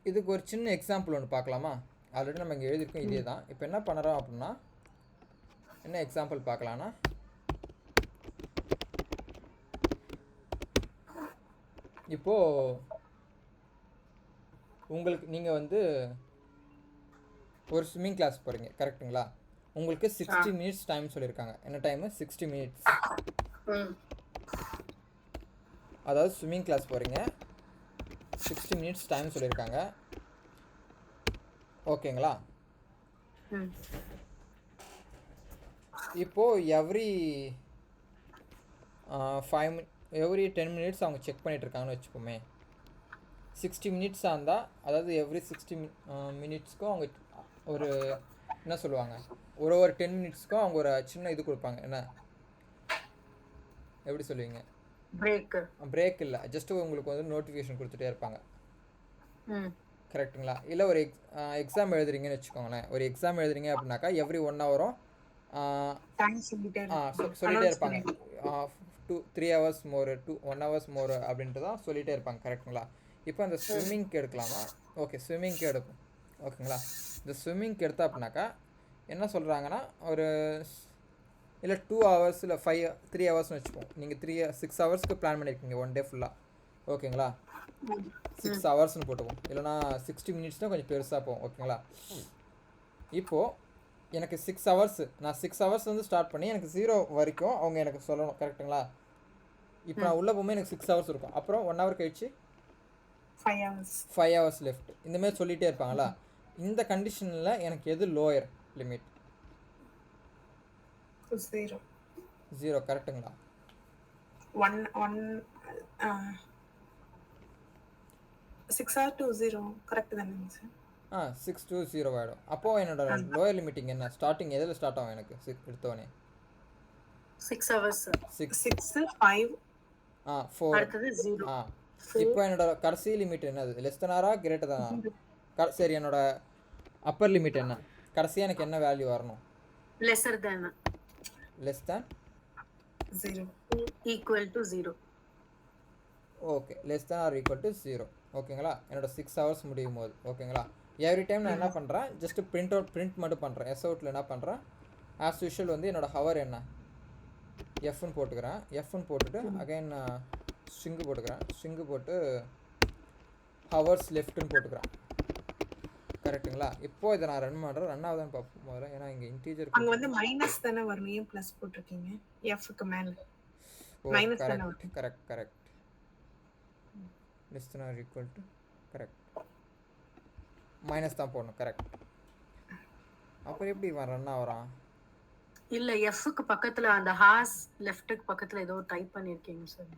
இதுக்கு ஒரு சின்ன எக்ஸாம்பிள் ஒன்று பார்க்கலாமா? ஆல்ரெடி நம்ம இங்கே எழுதியிருக்கோம், இதே தான். இப்போ என்ன பண்ணுறோம் அப்படின்னா, என்ன எக்ஸாம்பிள் பார்க்கலான்னா, இப்போது உங்களுக்கு நீங்கள் வந்து ஒரு ஸ்விம்மிங் கிளாஸ் போகிறீங்க. கரெக்டுங்களா? உங்களுக்கு 60 மினிட்ஸ் டைம் சொல்லியிருக்காங்க. என்ன டைமு? 60 மினிட்ஸ். அதாவது ஸ்விம்மிங் கிளாஸ் போகிறீங்க, 60 மினிட்ஸ் டைம் சொல்லியிருக்காங்க. ஓகேங்களா? இப்போது எவ்ரி 10 மினிட்ஸ் அவங்க செக் பண்ணிகிட்ருக்காங்கன்னு வச்சுப்போமே. 60 மினிட்ஸாக இருந்தால், அதாவது எவ்ரி 60 மினிட்ஸ்க்கும் அவங்க ஒரு என்ன சொல்லுவாங்க, ஒரு 10 மினிட்ஸ்க்கும் அவங்க ஒரு சின்ன இது கொடுப்பாங்க. என்ன எப்படி சொல்லுவீங்க? பிரேக் இல்லை, ஜஸ்ட்டு உங்களுக்கு வந்து நோட்டிஃபிகேஷன் கொடுத்துட்டே இருப்பாங்க. கரெக்டுங்களா? இல்லை ஒரு எக்ஸாம் எழுதுறீங்கன்னு வச்சுக்கோங்களேன். ஒரு எக்ஸாம் எழுதுறீங்க அப்படின்னாக்கா எவ்ரி 1 ஹவரும் சொல்லிகிட்டே இருப்பாங்க. 3 ஹவர்ஸ் மோர், 1 ஹவர்ஸ் மோர் அப்படின்ட்டு தான் சொல்லிகிட்டே இருப்பாங்க. கரெக்டுங்களா? இப்போ அந்த ஸ்விம்மிங்க்கு எடுக்கலாமா? ஓகே, ஸ்விம்மிங்க்கு எடுப்போம். ஓகேங்களா? இந்த ஸ்விம்மிங்க்கு எடுத்தா அப்படின்னாக்கா என்ன சொல்கிறாங்கன்னா, ஒரு இல்லை 2 ஹவர்ஸ் இல்லை 3 ஹவர்ஸ்னு வச்சுப்போம். நீங்கள் 6 ஹவர்ஸ்க்கு பிளான் பண்ணியிருக்கீங்க 1 டே ஃபுல்லாக. ஓகேங்களா? 6 ஹவர்ஸ்னு போட்டுவோம். இல்லைனா 60 மினிட்ஸ்னால் கொஞ்சம் பெருசாக போகும். ஓகேங்களா? இப்போது எனக்கு 6 ஹவர்ஸ், நான் 6 ஹவர்ஸ் வந்து ஸ்டார்ட் பண்ணி எனக்கு 0 வரைக்கும் அவங்க எனக்கு சொல்லணும். கரெக்டுங்களா? இப்போ நான் உள்ளே போகும்போது எனக்கு 6 ஹவர்ஸ் இருக்கும். அப்புறம் 1 ஹவர் கழிச்சு 5 ஹவர்ஸ் லெஃப்ட். இந்தமாதிரி சொல்லிகிட்டே இருப்பாங்களா? இந்த கண்டிஷனில் எனக்கு எது லோயர் லிமிட்? 0. கரெக்டுங்களா? 6 hour to 0 கரெக்ட் தானே சார்? 6 to 0 ஆகிடும். அப்போது என்னோட லோயர் லிமிட்டிங் என்ன? ஸ்டார்டிங் எதில் ஸ்டார்ட் ஆகும் எனக்கு எடுத்தோடனே? 6 hours. 6 5 4 அடுத்தது 0. இப்போ என்னோட கடைசி லிமிட் என்னது? லெஸ் தெனாரா கிரேட்டர் தானா? சரி, என்னோட அப்பர் லிமிட் என்ன? கடைசியாக எனக்கு என்ன வேல்யூ வரணும்? lesser than less than 0 equal to 0. Okay, less than or equal to 0. ஓகேங்களா? என்னோட 6 ஹவர்ஸ் முடியும் போது. ஓகேங்களா? எவ்ரி டைம் நான் என்ன பண்ணுறேன், ஜஸ்ட்டு பிரிண்ட் மட்டும் பண்ணுறேன். எஸ்அவுட்டில் என்ன பண்ணுறேன், ஆஸ் யூஷுவல் வந்து என்னோட ஹவர் என்ன எஃப்னு போட்டுக்கிறேன். எஃப்னு போட்டுட்டு அகைன் ஸ்ட்ரிங்கு போட்டுக்கிறேன். ஸ்ட்ரிங்கு போட்டு ஹவர்ஸ் லெஃப்ட்டுன்னு போட்டுக்கிறேன். கரெக்டுங்களா? இப்போ இதை நான் ரன் பண்ணுறேன். ரன் ஆகுதான்னு பார்ப்போம் முதல்ல. ஏன்னா இங்கே இன்டீஜர் அங்க வந்து மைனஸ் தானே வரும், ஏன் ப்ளஸ் போட்டிருக்கீங்க? எஃப்க்கு மேல மைனஸ் தானே வரும். Correct. Less than or equal to correct, minus தான் போடணும். கரெக்ட். அப்புறம் எப்படி இவன் ரன் ஆகிறான்? இல்ல எஃப்க்கு பக்கத்துல அந்த ஹார்ஸ் லெஃப்ட்க்கு பக்கத்துல ஏதோ டைப் பண்ணிருக்கீங்க சார்.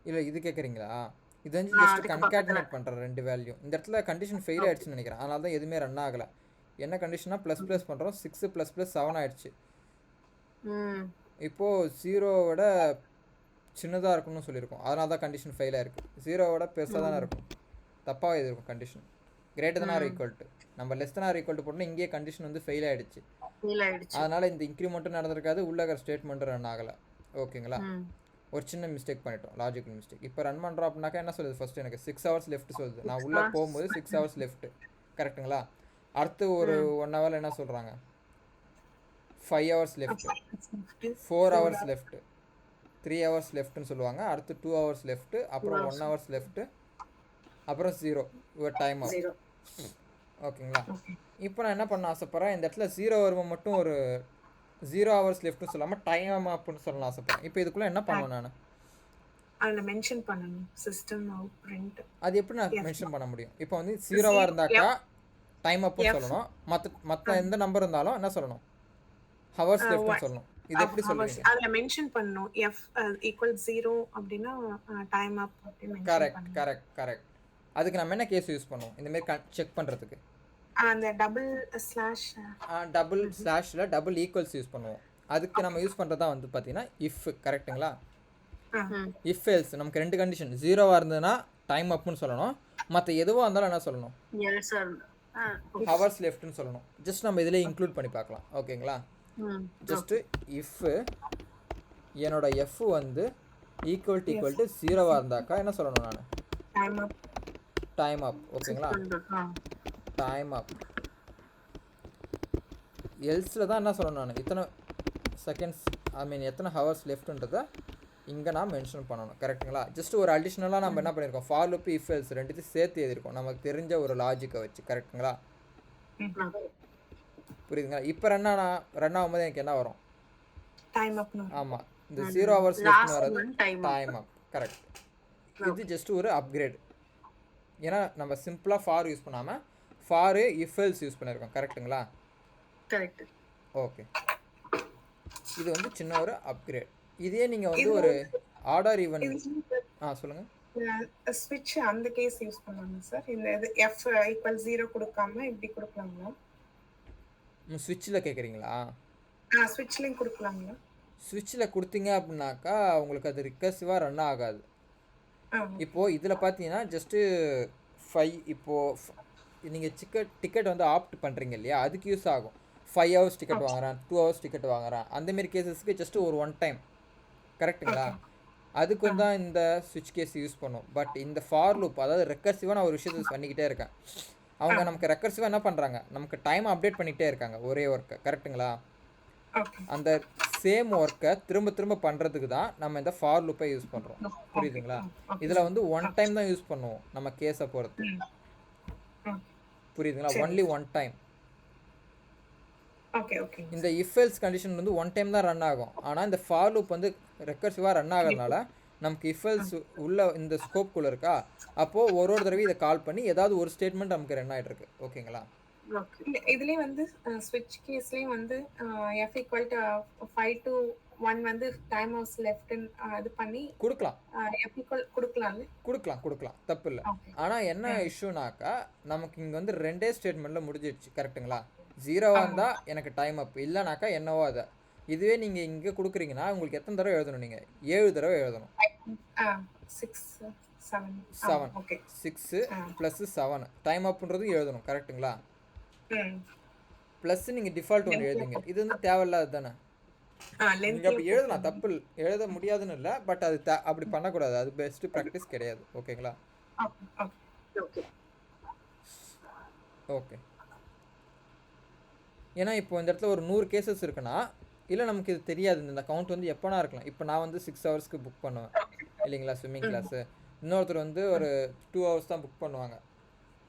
இல்லை இது கேட்குறீங்களா? இது வந்து ஜஸ்ட் கன்காட்டினேட் பண்ணுற 2 வேல்யூ. இந்த இடத்துல கண்டிஷன் ஃபெயில் ஆயிடுச்சுன்னு நினைக்கிறேன். அதனால தான் எதுவுமே ரன் ஆகலை. என்ன கண்டிஷனாக ப்ளஸ் பண்ணுறோம். 6 + 7 ஆயிடுச்சு. இப்போது 0 சின்னதாக இருக்குன்னு சொல்லியிருக்கோம். அதனால தான் கண்டிஷன் ஃபெயில் ஆயிருக்கு. 0 பெருசாக தானே இருக்கும். தப்பாக இது இருக்கும் condition. Greater than or equal to, நம்ம less than or equal to போட்டோம்னா இங்கேயே கண்டிஷன் வந்து ஃபெயில் ஆயிடுச்சு. அதனால் இந்த இன்க்ரிமெண்ட்டும் நடந்திருக்காது, உள்ள இருக்கிற ஸ்டேட்மெண்ட்டும் ரன் ஆகலை. ஓகேங்களா? ஒரு சின்ன மிஸ்டேக் பண்ணிட்டோம், லாஜிக்கல் மிஸ்டேக். இப்போ ரன் பண்ணுறோம் அப்படின்னாக்கா என்ன சொல்லுது? ஃபஸ்ட்டு எனக்கு 6 ஹவர்ஸ் லெஃப்ட் சொல்லுது. நான் உள்ளே போகும்போது 6 ஹவர்ஸ் லெஃப்ட். கரெக்டுங்களா? அடுத்து ஒரு 1 ஹவரில் என்ன சொல்கிறாங்க? 5 hours left, 4 hours left, 3 hours லெஃப்ட்னு சொல்லுவாங்க. அடுத்து 2 ஹவர்ஸ் லெஃப்ட், அப்புறம் 1 ஹவர்ஸ் லெஃப்ட், அப்புறம் 0 யுவர் டைம் அவுட். ஓகேங்களா? இப்போ நான் என்ன பண்ண ஆசைப்பட்றேன், இந்த இடத்துல 0 வரும்போது மட்டும் ஒரு 0 ஹவர்ஸ் லெஃப்ட்னு சொல்லாமல் டைம் அப்னு சொல்லலாம் ஆசைப்பட்றேன். இப்போ இதுக்குள்ளே என்ன பண்ணுவேன் நான்? அதில் மென்ஷன் பண்ணணும் சிஸ்டம் அவுட் பிரிண்ட். அது எப்படி நான் மென்ஷன் பண்ண முடியும்? இப்போ வந்து 0 இருந்தாக்கா டைம் அப்னு சொல்லணும். மற்ற எந்த நம்பர் இருந்தாலும் என்ன சொல்லணும்? ஹவர்ஸ் லெஃப்ட்னு சொல்லணும். இது எப்படி சொல்லுவீங்க? அதில் மென்ஷன் பண்ணணும். எஃப் ஈக்குவல் 0 அப்படின்னா டைம் அப் அப்படின்னு மென்ஷன் பண்ணணும். கரெக்ட். அதுக்கு நம்ம என்ன கேஸ் யூஸ் பண்ணுவோம் இந்த மாதிரி செக் பண்ணுறதுக்கு? அந்த டபுள் ஸ்லாஷில் டபுள் ஈக்குவல்ஸ் யூஸ் பண்ணுவோம். அதுக்கு நம்ம யூஸ் பண்ணுறது தான் வந்து பார்த்தீங்கன்னா இஃப். கரெக்டுங்களா? இஃப் எல்ஸ் நமக்கு 2 கண்டிஷன். 0 இருந்ததுன்னா டைம் அப்னு சொல்லணும். மற்ற எதுவாக இருந்தாலும் என்ன சொல்லணும்? ஹவர்ஸ் லெஃப்ட்னு சொல்லணும். ஜஸ்ட் நம்ம இதில் இன்க்ளூட் பண்ணி பார்க்கலாம். ஓகேங்களா? ஜஸ்ட்டு இஃப் என்னோட எஃப் வந்து ஈக்குவல் டு 0 இருந்தாக்கா என்ன சொல்லணும் நான்? Time up. Time up. ஓகேங்களா? டைம் அப். எல்ஸில் தான் என்ன சொல்லணும் நான்? இத்தனை செகண்ட்ஸ் எத்தனை ஹவர்ஸ் லெஃப்ட்ன்றதை இங்கே நான் மென்ஷன் பண்ணணும். கரெக்டுங்களா? ஜஸ்ட் ஒரு அடிஷ்னலாக நம்ம என்ன பண்ணியிருக்கோம், ஃபார் லூப் இஃப் எல்ஸ் ரெண்டுத்தையும் சேர்த்து எழுதியிருக்கோம் நமக்கு தெரிஞ்ச ஒரு லாஜிக்கை வச்சு. கரெக்டுங்களா? புரியுதுங்களா? இப்போ ரன் ஆகும்போது எனக்கு என்ன வரும்? டைம் அப். ஆமாம், இந்த 0 ஹவர்ஸ் லெஃப்ட்னு வர்றது டைம் அப். கரெக்ட். இது ஜஸ்ட் ஒரு அப்கிரேட். ஏன்னா நம்ம சிம்பிளாக ஃபார் யூஸ் பண்ணாமல் ஃபார் இஃப் எல்ஸ் யூஸ் பண்ணியிருக்கோம். கரெக்டுங்களா? கரெக்ட். ஓகே, இது வந்து சின்ன ஒரு அப்கிரேட். இதே நீங்கள் வந்து ஒரு ஆர்டர் ஈவன் சொல்லுங்கள். ஸ்விட்ச் அந்த கேஸ் யூஸ் பண்ணுவாங்க சார். இந்த இது எஃப் ஈக்குவல் 0 கொடுக்காம இப்படி கொடுக்கலாங்களா? ஸ்விட்சில் கேட்குறீங்களா? ஸ்விட்ச்லையும் கொடுக்கலாங்களா? ஸ்விட்சில் கொடுத்தீங்க அப்படின்னாக்கா உங்களுக்கு அது ரிக்கர்சிவாக ரன் ஆகாது. இப்போது இதில் பார்த்தீங்கன்னா ஜஸ்ட்டு 5 இப்போது நீங்கள் டிக்கெட் வந்து ஆப்ட் பண்ணுறீங்க இல்லையா, அதுக்கு யூஸ் ஆகும். 5 ஹவர்ஸ் டிக்கெட் வாங்குறேன், 2 ஹவர்ஸ் டிக்கெட் வாங்குறேன், அந்தமாரி கேசஸ்க்கு ஜஸ்ட் ஒரு 1 டைம். கரெக்டுங்களா? அதுக்கு தான் இந்த ஸ்விட்ச் கேஸ் யூஸ் பண்ணும். பட் இந்த ஃபார் லூப், அதாவது ரெக்கர்சிவாக நான் ஒரு விஷயத்தை பண்ணிக்கிட்டே இருக்கேன். அவங்க நமக்கு ரெக்கர்சிவாக என்ன பண்ணுறாங்க, நமக்கு டைம் அப்டேட் பண்ணிகிட்டே இருக்காங்க ஒரே ஒர்க்கை. கரெக்டுங்களா? அந்த சேம் ஒர்க்கை திரும்ப திரும்ப பண்ணுறதுக்கு தான் நம்ம இந்த ஃபார் லூப்பை யூஸ் பண்ணுறோம். புரியுதுங்களா? இதில் வந்து 1 டைம் தான் யூஸ் பண்ணுவோம் நம்ம கேஸை பொறுத்து. புரியுதுங்களா? Only 1 time. இந்த இஃப் எல்ஸ் கண்டிஷன் வந்து 1 டைம் தான் ரன் ஆகும். ஆனால் இந்த ஃபார் லூப் வந்து ரெக்கர்சிவாக ரன் ஆகிறதுனால நமக்கு இஃப் எல்ஸ் உள்ள இந்த ஸ்கோப்குள்ளே இருக்கா, அப்போது ஒரு தடவை இதை கால் பண்ணி ஏதாவது ஒரு ஸ்டேட்மெண்ட் நமக்கு ரன் ஆகிட்டு இருக்கு. ஓகேங்களா? இதுலயே வந்து ஸ்விட்ச் கேஸ்லயும் வந்து f ஈக்குவல் டு 5 to 1 வந்து டைம் ஹவர்ஸ் லெஃப்ட் இது பண்ணி கொடுக்கலாம். f ஈக்குவல் கொடுக்கலாம், தப்பு இல்லை. ஆனால் என்ன இஷ்யூனாக்கா, நமக்கு இங்கே வந்து 2 ஸ்டேட்மெண்ட்டில் முடிஞ்சிடுச்சு. கரெக்டுங்களா? 0 இருந்தால் எனக்கு டைம் அப், இல்லைனாக்கா என்னவோ அதை. இதுவே நீங்கள் இங்கே கொடுக்குறீங்கன்னா உங்களுக்கு எத்தனை தடவை எழுதணும்? நீங்கள் 7 தடவை எழுதணும். 6 ப்ளஸ் 7 டைம் அப்புன்றது எழுதணும். கரெக்டுங்களா? ப்ளஸ் நீங்கள் டிஃபால்ட் ஒன்று எழுதுங்க. இது வந்து தேவையில்லாது தானே. நீங்கள் அப்படி எழுதலாம், தப்பு எழுத முடியாதுன்னு இல்லை. பட் அது அப்படி பண்ணக்கூடாது. அது பெஸ்ட்டு ப்ராக்டிஸ் கிடையாது. ஓகேங்களா? ஓகே. ஏன்னா இப்போ இந்த இடத்துல ஒரு 100 கேசஸ் இருக்குன்னா, இல்லை நமக்கு இது தெரியாது, இந்த கவுண்ட் வந்து எப்போனா இருக்கலாம். இப்போ நான் வந்து 6 ஹவர்ஸ்க்கு புக் பண்ணுவேன் இல்லைங்களா ஸ்விம்மிங் கிளாஸு. இன்னொருத்தர் வந்து ஒரு 2 ஹவர்ஸ் தான் புக் பண்ணுவாங்க.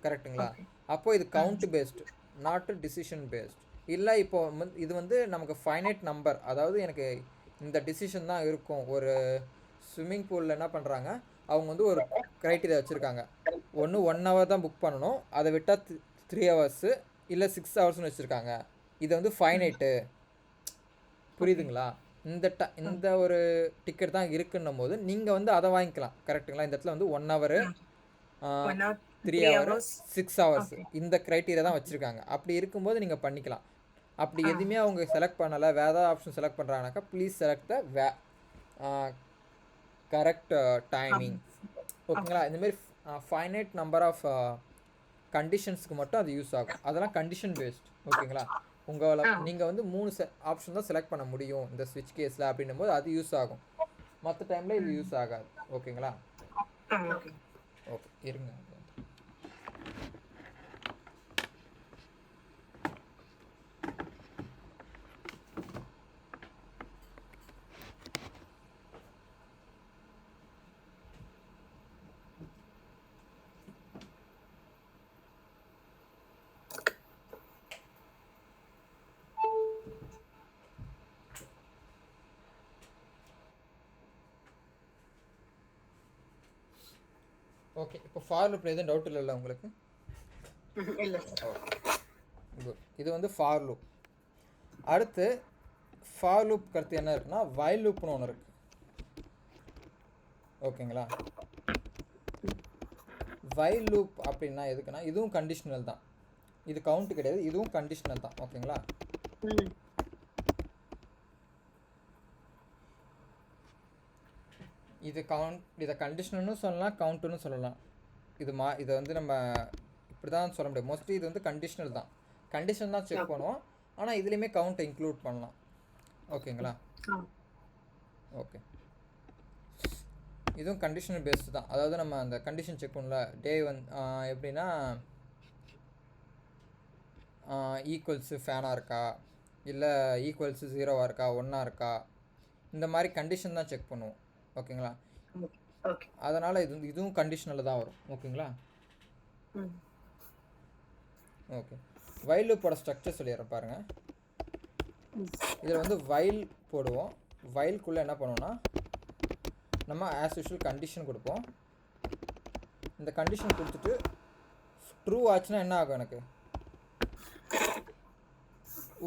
கரெக்டுங்களா? அப்போது இது count based, not decision based. இல்லை இப்போ இது வந்து நமக்கு ஃபைனைட் நம்பர், அதாவது எனக்கு இந்த டிசிஷன் தான் இருக்கும். ஒரு ஸ்விம்மிங் பூலில் என்ன பண்ணுறாங்க, அவங்க வந்து ஒரு க்ரைட்டீரியா வச்சுருக்காங்க. ஒன்று 1 ஹவர் தான் புக் பண்ணணும், அதை விட்டால் 3 ஹவர்ஸு இல்லை 6 ஹவர்ஸ்னு வச்சுருக்காங்க. இது வந்து ஃபைனைட்டு. புரியுதுங்களா? இந்த ஒரு டிக்கெட் தான் இருக்குன்னும் போது நீங்கள் வந்து அதை வாங்கிக்கலாம். கரெக்டுங்களா? இந்த இடத்துல வந்து 1 ஹவரு 3 ஹவர்ஸ் 6 ஹவர்ஸ் இந்த க்ரைட்டீரியா தான் வச்சுருக்காங்க. அப்படி இருக்கும்போது நீங்கள் பண்ணிக்கலாம். அப்படி எதுவுமே அவங்க செலக்ட் பண்ணலை, வேறு ஏதாவது ஆப்ஷன் செலக்ட் பண்ணுறாங்கனாக்கா please select the correct timing. ஓகேங்களா? இந்தமாரி ஃபைனைட் நம்பர் ஆஃப் கண்டிஷன்ஸ்க்கு மட்டும் அது யூஸ் ஆகும். அதெல்லாம் கண்டிஷன் பேஸ்ட். ஓகேங்களா? நீங்கள் வந்து 3 ஆப்ஷன் தான் செலக்ட் பண்ண முடியும் இந்த ஸ்விட்ச் கேஸில் அப்படின்னும் போது அது யூஸ் ஆகும். மற்ற டைமில் இது யூஸ் ஆகாது. ஓகேங்களா? ஓகே, இருங்க. ஓகே, இப்போ ஃபார் லூப்பில் எதுவும் டவுட் இல்லைல்ல உங்களுக்கு? இல்லை. குட். இது வந்து ஃபார் லூப். அடுத்து ஃபார் லூப் கருத்து என்ன இருக்குன்னா, வைல் லூப்னு ஒன்று இருக்குது. ஓகேங்களா? வைல் லூப் அப்படின்னா எதுக்குன்னா, இதுவும் கண்டிஷனல் தான். இது கவுண்ட் கிடையாது, இதுவும் கண்டிஷனல் தான். ஓகேங்களா? இதை கண்டிஷனல்னு சொல்லலாம், கவுண்ட்டுன்னு சொல்லலாம். இதை வந்து நம்ம இப்போ அப்படி தான் சொல்ல முடியும். மோஸ்ட்லி இது வந்து கண்டிஷனல் தான், கண்டிஷன் தான் செக் பண்ணுவோம். ஆனால் இதுலேயுமே கவுண்ட்டை இன்க்ளூட் பண்ணலாம். ஓகேங்களா? ஓகே, இதுவும் கண்டிஷனல் பேஸ்டு தான். அதாவது நம்ம அந்த கண்டிஷன் செக் பண்ணல டே வந்து எப்படின்னா ஈக்குவல்ஸு ஃபேனாக இருக்கா, இல்லை ஈக்குவல்ஸு 0வாக இருக்கா, 1ஆ இருக்கா, இந்த மாதிரி கண்டிஷன் தான் செக் பண்ணுவோம். ஓகேங்களா? ஓகே. அதனால் இதுவும் கண்டிஷனில் தான் வரும். ஓகேங்களா? ஓகே, வைல் லூப்போட ஸ்ட்ரக்சர் சொல்லிடுறேன் பாருங்கள். இதில் வந்து வைல் போடுவோம். வைல்குள்ளே என்ன பண்ணுவோம்னா நம்ம ஆஸ் யூஷுவல் கண்டிஷன் கொடுப்போம். இந்த கண்டிஷன் கொடுத்துட்டு ட்ரூ ஆச்சுன்னா என்ன ஆகும், எனக்கு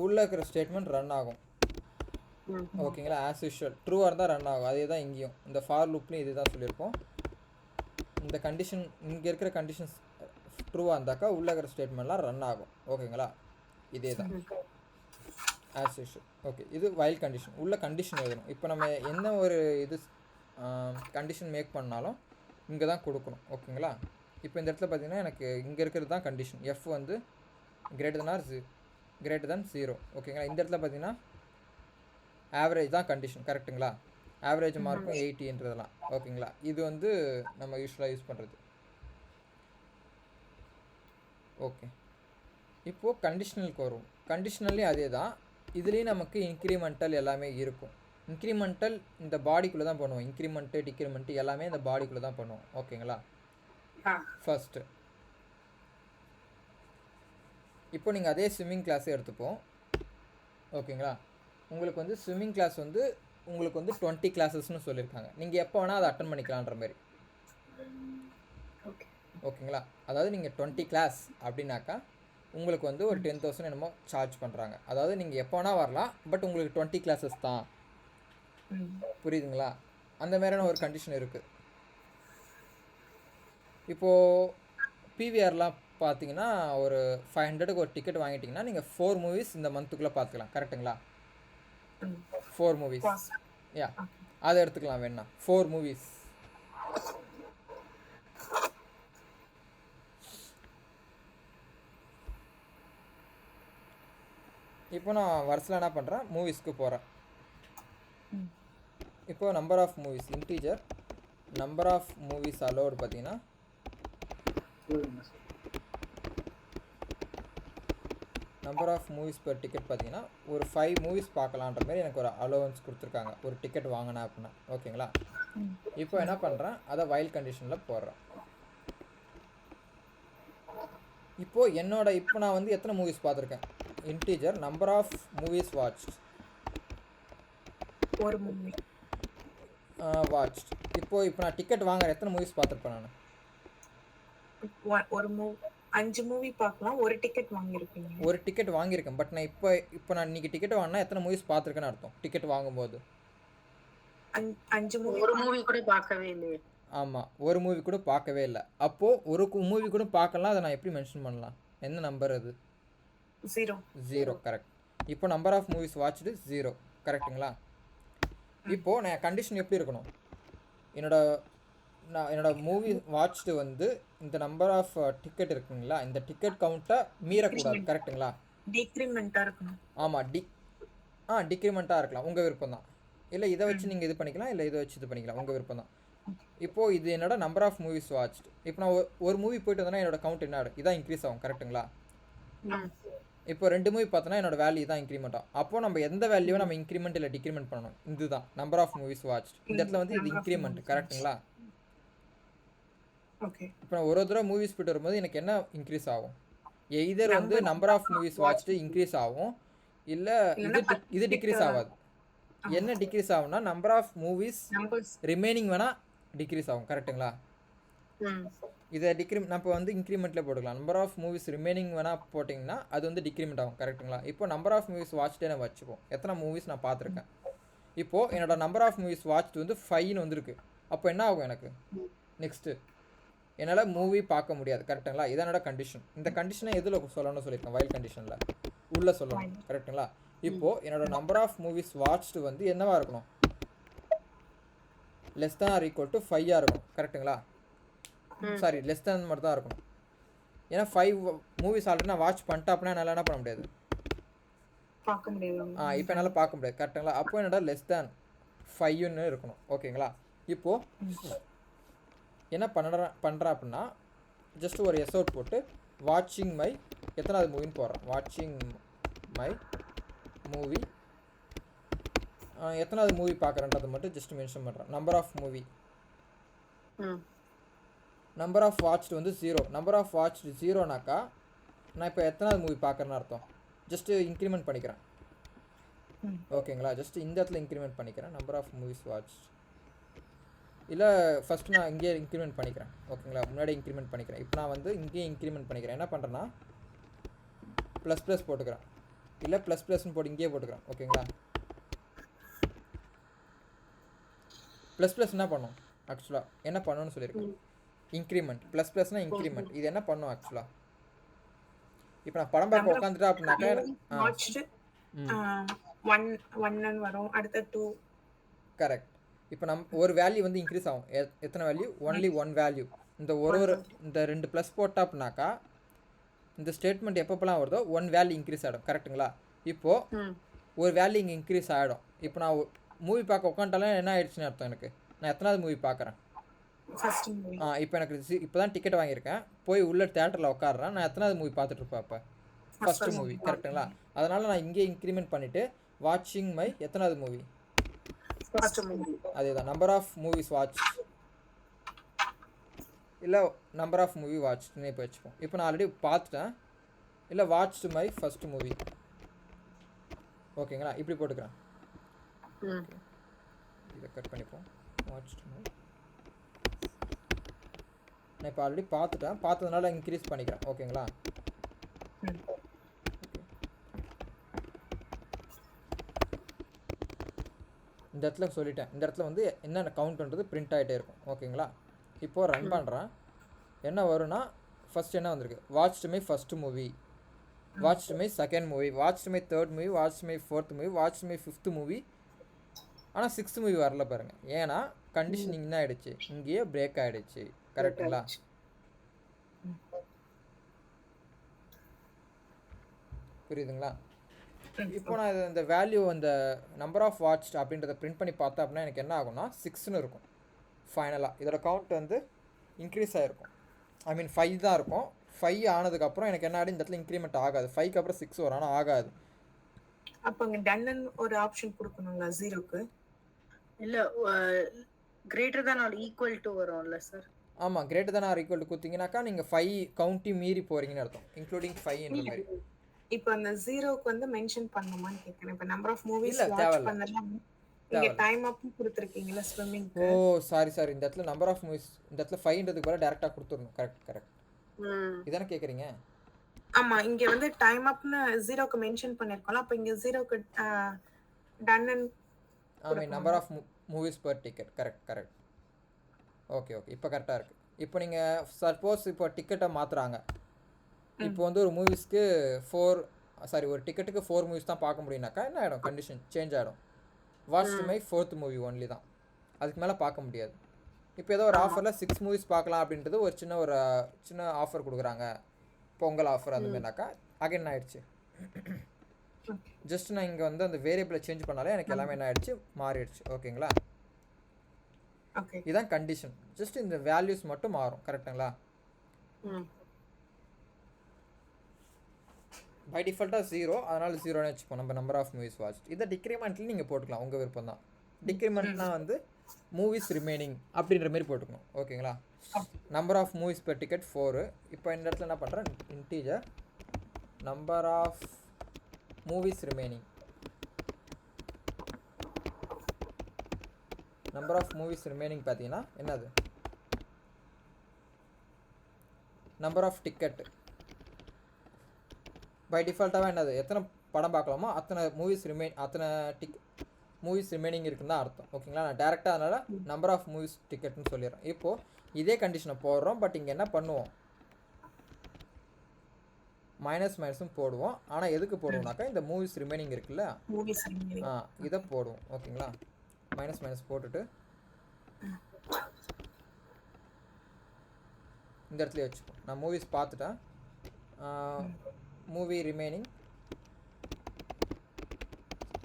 உள்ளே இருக்கிற ஸ்டேட்மெண்ட் ரன் ஆகும். ஓகேங்களா? ஆஸ் யூஷுவல் ட்ரூவாக இருந்தால் ரன் ஆகும். அதே தான் இங்கேயும் இந்த ஃபார் லூப்லேயும் இது தான் சொல்லியிருப்போம். இந்த கண்டிஷன் இங்கே இருக்கிற கண்டிஷன்ஸ் ட்ரூவாக இருந்தாக்கா உள்ளே இருக்கிற ஸ்டேட்மெண்ட்லாம் ரன் ஆகும். ஓகேங்களா? இதே தான் ஆஸ் யூஷுவல். ஓகே, இது வைல் கண்டிஷன். உள்ள கண்டிஷன் எழுதணும். இப்போ நம்ம என்ன ஒரு இது கண்டிஷன் மேக் பண்ணாலும் இங்கே தான் கொடுக்கணும். ஓகேங்களா? இப்போ இந்த இடத்துல பார்த்தீங்கன்னா எனக்கு இங்கே இருக்கிறது தான் கண்டிஷன். எஃப் வந்து கிரேட்டர் than 0. ஓகேங்களா? இந்த இடத்துல பார்த்தீங்கன்னா ஆவரேஜ் தான் கண்டிஷன். கரெக்டுங்களா? ஆவரேஜ் மார்க்கும் 80ன்றதெல்லாம். ஓகேங்களா? இது வந்து நம்ம யூஸ்வலாக யூஸ் பண்ணுறது. ஓகே, இப்போது கண்டிஷனலுக்கு வரும். கண்டிஷனல்லையும் அதே தான். இதுலேயும் நமக்கு இன்க்ரிமெண்டல் எல்லாமே இருக்கும். இன்க்ரிமெண்டல் இந்த பாடிக்குள்ளே தான் பண்ணுவோம். இன்க்ரிமெண்ட்டு டிக்ரிமெண்ட்டு எல்லாமே இந்த பாடிக்குள்ளே தான் பண்ணுவோம். ஓகேங்களா? ஃபஸ்ட்டு இப்போ நீங்கள் அதே ஸ்விம்மிங் கிளாஸே எடுத்துப்போம். ஓகேங்களா? உங்களுக்கு வந்து ஸ்விம்மிங் கிளாஸ் வந்து உங்களுக்கு வந்து 20 கிளாஸஸ்னு சொல்லியிருக்காங்க. நீங்கள் எப்போ வேணால் அதை அட்டன் பண்ணிக்கலான்ற மாதிரி. ஓகேங்களா? அதாவது நீங்கள் 20 கிளாஸ் அப்படின்னாக்கா உங்களுக்கு வந்து ஒரு 10,000 என்னமோ சார்ஜ் பண்ணுறாங்க. அதாவது நீங்கள் எப்போ வேணால் வரலாம், பட் உங்களுக்கு 20 கிளாஸஸ் தான். புரியுதுங்களா? அந்த மாதிரியான ஒரு கண்டிஷன் இருக்குது. இப்போது பிவிஆர்லாம் பார்த்தீங்கன்னா ஒரு 500க்கு ஒரு டிக்கெட் வாங்கிட்டிங்கன்னா நீங்கள் 4 மூவிஸ் இந்த மந்த்துக்குள்ளே பார்த்துக்கலாம். கரெக்டுங்களா? 4 மூவிஸ். யா, அதை எடுத்துக்கலாம் வேணா. 4 மூவிஸ். இப்போ நான் வருஷத்தில் என்ன பண்ணுறேன், மூவிஸ்க்கு போகிறேன். இப்போ number of movies integer, number of movies allowed பார்த்தீங்கன்னா number of movies per ticket பார்த்தீங்கன்னா ஒரு 5 மூவிஸ் பார்க்கலான்ற மாதிரி எனக்கு ஒரு அலோவன்ஸ் கொடுத்துருக்காங்க ஒரு டிக்கெட் வாங்கினேன் அப்படின்னா. ஓகேங்களா? இப்போ என்ன பண்ணுறேன், அதை வைல் கண்டிஷனில் போடுறேன். இப்போது இப்போ நான் வந்து எத்தனை மூவிஸ் பார்த்துருக்கேன், integer number of movies watched. இப்போ நான் டிக்கெட் வாங்குறேன், எத்தனை மூவிஸ் பார்த்துருப்பேன் நான்? 5 மூவி பார்க்கலாம், ஒரு டிக்கெட் வாங்கியிருக்கீங்க. ஒரு டிக்கெட் வாங்கியிருக்கேன். பட் நான் இப்போ நான் இன்னைக்கு டிக்கெட் வாங்கினா எத்தனை மூவிஸ் பார்த்துருக்கேன்னு அர்த்தம் டிக்கெட் வாங்கும்போது? 5 மூவி. ஒரு மூவி கூட பார்க்கவே இல்லையே. ஆமாம், ஒரு மூவி கூட பார்க்கவே இல்லை. அப்போது ஒரு மூவி கூட பார்க்கலாம், அதை நான் எப்படி மென்ஷன் பண்ணலாம்? என்ன நம்பர் அது? 0. கரெக்ட். இப்போ நம்பர் ஆஃப் மூவிஸ் வாட்ச்டு 0. கரெக்டுங்களா? இப்போது நான் கண்டிஷன் எப்படி இருக்கணும், என்னோட மூவி வாட்ச்டு வந்து இந்த நம்பர் ஆஃப் டிக்கெட் இருக்குங்களா, இந்த டிக்கெட் கவுண்ட்டை மீறக்கூடாது. கரெக்டுங்களா? டிக்ரிமெண்ட்டாக இருக்கணும். ஆமாம், டிக்ரிமெண்ட்டாக இருக்கலாம், உங்கள் விருப்பம் தான். இல்லை இதை வச்சு நீங்கள் இது பண்ணிக்கலாம், இல்லை இதை வச்சு இது பண்ணிக்கலாம், உங்கள் விருப்பம் தான். இப்போது இது என்னோட நம்பர் ஆஃப் மூவிஸ் வாட்ச்டு. இப்போ நான் ஒரு மூவி போயிட்டு வந்தேன்னா என்னோட கவுண்ட் என்ன ஆகும், இதான் இன்க்ரீஸ் ஆகும். கரெக்டுங்களா? இப்போ 2 மூவி பார்த்தோன்னா என்னோட வேல்யூ தான் இன்க்ரிமெண்ட் ஆகும். அப்போது நம்ம எந்த வேல்யூவை நம்ம இன்க்ரிமெண்ட் இல்லை டிக்ரிமெண்ட் பண்ணணும், இதுதான் நம்பர் ஆஃப் மூவிஸ் வாட்ச்டு. இந்த இடத்துல வந்து இது இன்க்ரிமெண்ட். கரெக்டுங்களா? ஓகே. இப்போ நான் ஒரு தடவை மூவிஸ் போய்ட்டு வரும்போது எனக்கு என்ன இன்க்ரீஸ் ஆகும், எய்தர் வந்து number of movies watched increase ஆகும், இல்லை இது டிக்ரீஸ் ஆகாது. என்ன டிக்ரீஸ் ஆகும்னா நம்பர் ஆஃப் மூவிஸ் ரிமைனிங் வேணால் டிக்ரீஸ் ஆகும். கரெக்டுங்களா? இதை நம்ம வந்து இன்க்ரிமெண்ட்டில் போட்டுக்கலாம். நம்பர் ஆஃப் மூவிஸ் ரிமைனிங் வேணால் போட்டிங்கன்னா அது வந்து டிக்ரிமெண்ட் ஆகும். கரெக்டுங்களா? இப்போ நம்பர் ஆஃப் மூவிஸ் வாட்ச்டே நான் வச்சுப்போம், எத்தனை மூவிஸ் நான் பார்த்துருக்கேன். இப்போது என்னோட நம்பர் ஆஃப் மூவிஸ் வாட்ச்டு வந்து 5ன்னு வந்துருக்கு. அப்போ என்ன ஆகும் எனக்கு, நெக்ஸ்ட்டு என்னால் மூவி பார்க்க முடியாது. கரெக்டுங்களா? இதான் என்னோட கண்டிஷன். இந்த கண்டிஷனை எதில் சொல்லணும்னு சொல்லியிருக்கேன், வைல் கண்டிஷனில் உள்ளே சொல்லணும். கரெக்டுங்களா? இப்போது என்னோட நம்பர் ஆஃப் மூவிஸ் வாட்ச்டு வந்து என்னவாக இருக்கணும், less than or equal to 5 இருக்கணும். கரெக்டுங்களா? சாரி, லெஸ் தேன் மட்டும் தான் இருக்கணும். ஏன்னா 5 மூவிஸ் ஆல்ரெடி நான் வாட்ச் பண்ணிட்டேன் அப்படின்னா என்னால் என்ன பண்ண முடியாது, பார்க்க முடியாது. இப்போ என்னால் பார்க்க முடியாது கரெக்டுங்களா. அப்போ என்னடா லெஸ் தேன் 5ன்னு இருக்கணும் ஓகேங்களா. இப்போது என்ன பண்ணுறேன் அப்படின்னா ஜஸ்ட் ஒரு எஸ் அவுட் போட்டு வாட்சிங் மை எத்தனாவது மூவின்னு போடுறேன். வாட்சிங் மை மூவி எத்தனாவது மூவி பார்க்குறேன்றதை மட்டும் ஜஸ்ட் மென்ஷன் பண்ணுறேன். Number of movie, number of watched வந்து 0. நம்பர் ஆஃப் வாட்ச்டு 0னாக்கா நான் இப்போ எத்தனாவது மூவி பார்க்குறேன்னு அர்த்தம். ஜஸ்ட்டு இன்க்ரிமெண்ட் பண்ணிக்கிறேன் ஓகேங்களா. ஜஸ்ட் இந்த இடத்துல இன்க்ரிமெண்ட் பண்ணிக்கிறேன் நம்பர் ஆஃப் மூவிஸ் வாட்ச். இல்லை ஃபஸ்ட்டு நான் இங்கேயே இன்க்ரிமெண்ட் பண்ணிக்கிறேன் ஓகேங்களா. முன்னாடி இன்க்ரிமெண்ட் பண்ணிக்கிறேன். இப்போ நான் வந்து இங்கேயே இன்க்ரிமெண்ட் பண்ணிக்கிறேன். என்ன பண்ணுறேன்னா ++ போட்டுக்கிறேன், இல்லை ++ன்னு போட்டு இங்கேயே போட்டுக்கிறேன் ஓகேங்களா. ++ என்ன பண்ணும் ஆக்சுவலாக, என்ன பண்ணணும்னு சொல்லியிருக்கேன், இன்க்ரிமெண்ட். ++னா இன்க்ரிமெண்ட். இது என்ன பண்ணும் ஆக்சுவலாக, இப்போ நான் படம் பார்க்க உட்காந்துட்டா அப்படின்னாக்கா வாட்ச்டு 1 வரும், அடுத்து 2. கரெக்ட். இப்போ ஒரு வேல்யூ வந்து இன்க்ரீஸ் ஆகும். எத்தனை வேல்யூ, ஒன்லி 1 வேல்யூ. இந்த இந்த 2 ப்ளஸ் போட்டா அப்படின்னாக்கா இந்த ஸ்டேட்மெண்ட் எப்பப்பெல்லாம் வருதோ 1 வேல்யூ இன்க்ரீஸ் ஆகிடும் கரெக்டுங்களா. இப்போது ஒரு வேல்யூ இங்கே இன்க்ரீஸ் ஆகிடும். இப்போ நான் மூவி பார்க்க உட்காந்துட்டாலும் என்ன ஆயிடுச்சுன்னு அர்த்தம், எனக்கு நான் எத்தனாவது மூவி பார்க்குறேன். இப்போ எனக்கு இப்போ தான் டிக்கெட் வாங்கியிருக்கேன், போய் உள்ள தேட்டரில் உட்காடுறேன், நான் எத்தனாவது மூவி பார்த்துட்டு இருப்பேன் இப்போ, ஃபஸ்ட்டு மூவி கரெக்டுங்களா. அதனால் நான் இங்கே இன்க்ரிமெண்ட் பண்ணிவிட்டு வாட்சிங் மை எத்தனாவது மூவி, அதே தான் நம்பர் ஆஃப் மூவிஸ் வாட்ச், இல்லை நம்பர் ஆஃப் மூவி வாட்ச்னே இப்போ வச்சுப்போம். இப்போ நான் ஆல்ரெடி பார்த்துட்டேன், இல்லை வாட்ச்டு மை ஃபஸ்ட்டு மூவி ஓகேங்களா. இப்படி போட்டுக்கிறேன், இதை கட் பண்ணிப்போம். வாட்ச்டு மை நான் இப்போ ஆல்ரெடி பார்த்ததுனால இன்க்ரீஸ் பண்ணிக்கிறேன் ஓகேங்களா. இந்த இடத்துல சொல்லிட்டேன். இந்த இடத்துல வந்து என்னென்ன கவுண்ட்ன்றது பிரிண்ட் ஆகிட்டே இருக்கும் ஓகேங்களா. இப்போது ரன் பண்ணுறேன். என்ன வரும்னா ஃபஸ்ட் என்ன வந்திருக்கு, watched my first movie, watched my second movie, watched my third movie, watched my fourth movie, watched my fifth movie. ஆனால் 6th மூவி வரல பாருங்கள். ஏன்னா கண்டிஷனிங் என்ன ஆகிடுச்சு, இங்கேயே பிரேக் ஆகிடுச்சு கரெக்டுங்களா. புரியுதுங்களா. இப்போ நான் இந்த வேல்யூ இந்த நம்பர் ஆஃப் வாட்ச் அப்படின்றத பிரிண்ட் பண்ணி பார்த்தா அப்படின்னா எனக்கு என்ன ஆகும்னா 6ன்னு இருக்கும் ஃபைனலாக. இதோட கவுண்ட் வந்து இன்க்ரீஸ் ஆகிருக்கும், ஐ மீன் 5 தான் இருக்கும். 5 ஆனதுக்கப்புறம் எனக்கு என்ன ஆகிடும், இந்த இடத்துல இன்க்ரிமெண்ட் ஆகாது. 5க்கு அப்புறம் 6 வரும், ஆனால் ஆகாது. அப்போ அங்கே டன்னு ஒரு ஆப்ஷன் கொடுக்கணுங்களா 0க்கு, இல்லை greater than or equal to வரும்ல சார். ஆமாம், greater than or equal to கொடுத்தீங்கன்னாக்கா நீங்கள் 5 கவுண்ட்டி மீறி போகிறீங்கன்னு அர்த்தம், இன்க்ளூடிங் 5 என்ற மாதிரி. இப்போ அந்த 0க்கு வந்து மென்ஷன் பண்ணணுமான்னு கேக்குறேன். இப்போ நம்பர் ஆஃப் மூவிஸ் இல்ல வாட்ச் தேவையில்ல. பண்ணலாம். இங்க டைம் அப் கொடுத்திருக்கீங்கல ஸ்விமிங். ஓ சாரி இந்த இடத்துல நம்பர் ஆஃப் மூவிஸ் இந்த இடத்துல 5ன்றதுக்கு பதிலா டைரக்டா கொடுத்துறணும். கரெக்ட் இதானே கேக்குறீங்க. ஆமா, இங்க வந்து டைம் அப்னு 0க்கு மென்ஷன் பண்ணிருக்கோம்ல, அப்ப இங்க 0க்கு done and I mean number of movies per ticket. Correct okay இப்போ கரெக்டா இருக்கு. இப்போ நீங்க சப்போஸ் இப்போ டிக்கெட்டை மாத்துறாங்க. இப்போ வந்து ஒரு மூவிஸ்க்கு ஒரு டிக்கெட்டுக்கு 4 மூவிஸ் தான் பார்க்க முடியும்னாக்கா என்ன ஆகிடும், கண்டிஷன் சேஞ்ச் ஆகிடும். Watched my 4th movie only தான், அதுக்கு மேலே பார்க்க முடியாது. இப்போ ஏதோ ஒரு ஆஃபரில் 6 மூவிஸ் பார்க்கலாம் அப்படின்றது ஒரு சின்ன ஆஃபர் கொடுக்குறாங்க, பொங்கல் ஆஃபர் அந்த மாதிரினாக்கா அகைன் ஆயிடுச்சு. ஜஸ்ட் நான் இங்கே வந்து அந்த வேரியபிளை சேஞ்ச் பண்ணாலே எனக்கு எல்லாமே என்ன ஆயிடுச்சு, மாறிடுச்சு. ஓகேங்களா, இதுதான் கண்டிஷன். ஜஸ்ட் இந்த வேல்யூஸ் மட்டும் மாறும். கரெக்டுங்களா. பை டிஃபால்ட்டாக 0, அதனால் 0ன்னு வச்சுப்போம் நம்ம நம்பர் ஆஃப் மூவிஸ் வாட்ச். இதை டிக்ரிமெண்ட்லேயும் நீங்கள் போட்டுக்கலாம், உங்கள் விருப்பம் தான். டிக்ரிமெண்ட்லாம் வந்து மூவிஸ் ரிமைனிங் அப்படின்ற மாதிரி போட்டுக்கணும். ஓகேங்களா. Number of movies per ticket 4. இப்போ இந்த இடத்துல என்ன பண்ணுறேன், integer number of movies remaining, number of movies remaining பார்த்தீங்கன்னா என்னது, நம்பர் ஆஃப் டிக்கெட். பை டிஃபால்ட்டாக என்னது, எத்தனை படம் பார்க்கலாமோ அத்தனை மூவிஸ் ரிமைனிங் இருக்குன்னு தான் அர்த்தம். ஓகேங்களா. நான் டேரெக்டாக அதனால் நம்பர் ஆஃப் மூவிஸ் டிக்கெட்னு சொல்லிடுறேன். இப்போது இதே கண்டிஷனை போடுறோம், பட் இங்கே என்ன பண்ணுவோம், மைனஸும் போடுவோம். ஆனால் எதுக்கு போடுவோம்னாக்கா இந்த மூவிஸ் ரிமைனிங் இருக்குல்ல, இதை போடுவோம். ஓகேங்களா. மைனஸ் போட்டுட்டு இந்த இடத்துல வச்சுப்போம். நான் மூவிஸ் பார்த்துட்டேன், movie remaining